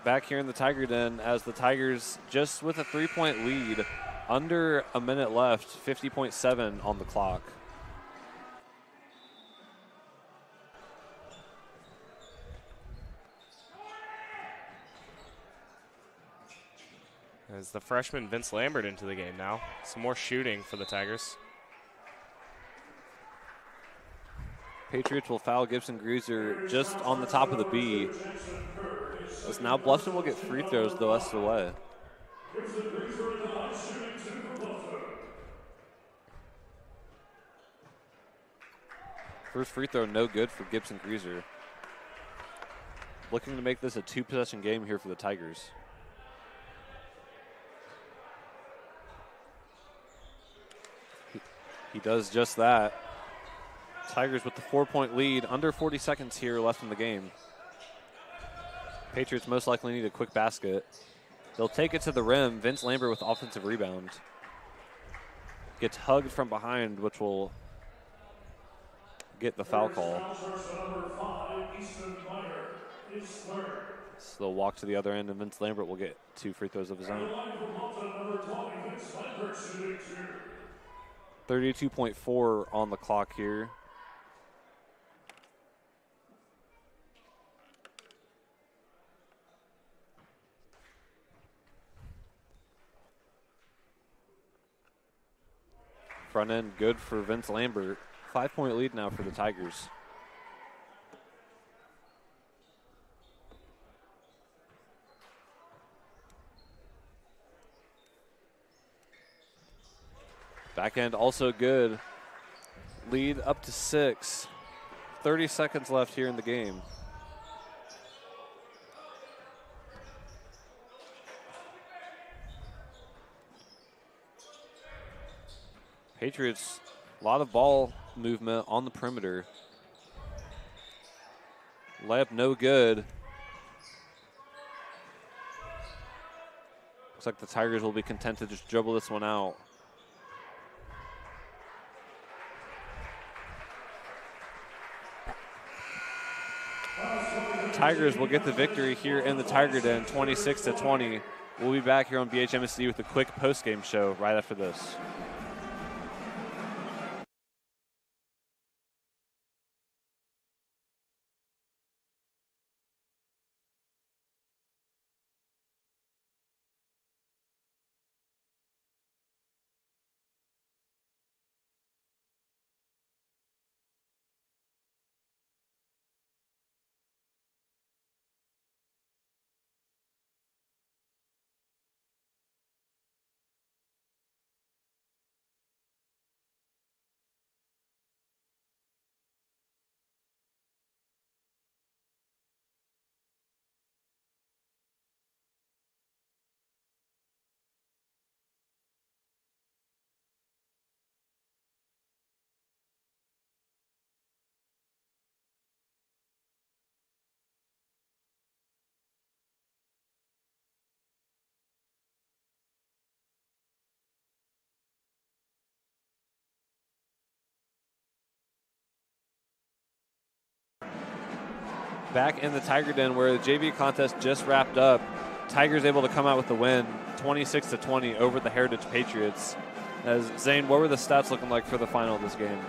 Back here in the Tiger Den as the Tigers just with a 3-point lead, under a minute left, 50.7 on the clock. As the freshman Vince Lambert into the game now. Some more shooting for the Tigers. Patriots will foul Gibson Greaser just on the top of the B. As now Bluffton will get free throws the rest of the way. First free throw no good for Gibson Greaser. Looking to make this a 2-possession game here for the Tigers. He does just that. Tigers with the 4-point lead, under 40 seconds here left in the game. Patriots most likely need a quick basket. They'll take it to the rim. Vince Lambert with offensive rebound. Gets hugged from behind, which will get the foul call. So they'll walk to the other end, and Vince Lambert will get 2 free throws of his own. 32.4 on the clock here. Front end good for Vince Lambert. 5-point lead now for the Tigers. Back end also good. Lead up to 6. 30 seconds left here in the game. Patriots, a lot of ball movement on the perimeter. Layup no good. Looks like the Tigers will be content to just dribble this one out. Tigers will get the victory here in the Tiger Den, 26-20. We'll be back here on BHMSD with a quick post-game show right after this. Back in the Tiger Den where the JV contest just wrapped up. Tigers able to come out with the win, 26-20 over the Heritage Patriots. As Zane, what were the stats looking like for the final of this game?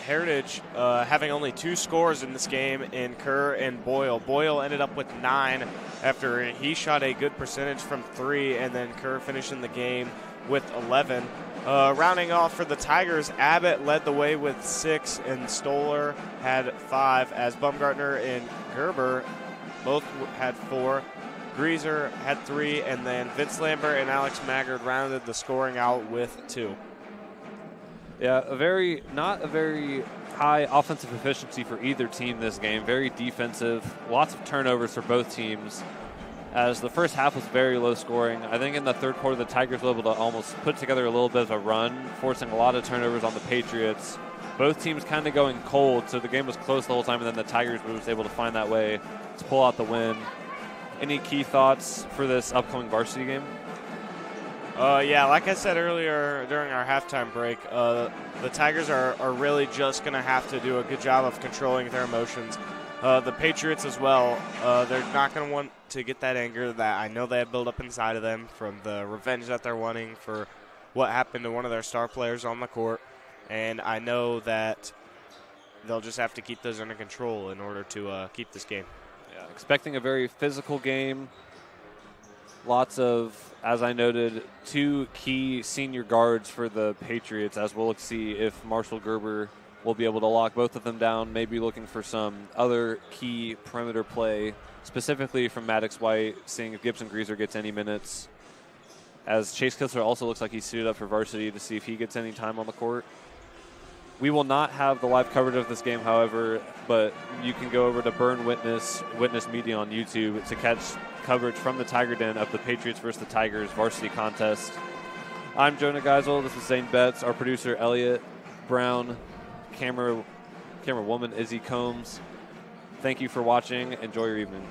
Heritage having only 2 scores in this game in Kerr and Boyle. Boyle ended up with 9 after he shot a good percentage from 3, and then Kerr finishing the game with 11. Rounding off for the Tigers, Abbott led the way with 6, and Stoller had 5, as Baumgartner and Gerber both had 4. Greaser had 3, and then Vince Lambert and Alex Maggard rounded the scoring out with 2. Yeah, not a very high offensive efficiency for either team this game. Very defensive, lots of turnovers for both teams. As the first half was very low scoring. I think in the third quarter, the Tigers were able to almost put together a little bit of a run, forcing a lot of turnovers on the Patriots. Both teams kind of going cold, so the game was close the whole time, and then the Tigers were just able to find that way to pull out the win. Any key thoughts for this upcoming varsity game? Yeah, like I said earlier during our halftime break, the Tigers are really just going to have to do a good job of controlling their emotions. The Patriots as well, they're not going to want to get that anger that I know they have built up inside of them from the revenge that they're wanting for what happened to one of their star players on the court. And I know that they'll just have to keep those under control in order to keep this game. Yeah, expecting a very physical game. Lots of, as I noted, 2 key senior guards for the Patriots, as we'll see if Marshall Gerber will be able to lock both of them down, maybe looking for some other key perimeter play, specifically from Maddox White, seeing if Gibson Greaser gets any minutes. As Chase Kistler also looks like he's suited up for varsity to see if he gets any time on the court. We will not have the live coverage of this game, however, but you can go over to Burn Witness Media on YouTube to catch coverage from the Tiger Den of the Patriots versus the Tigers varsity contest. I'm Jonah Geisel. This is Zane Betts, our producer Elliot Brown, camera woman Izzy Combs. Thank you for watching. Enjoy your evening.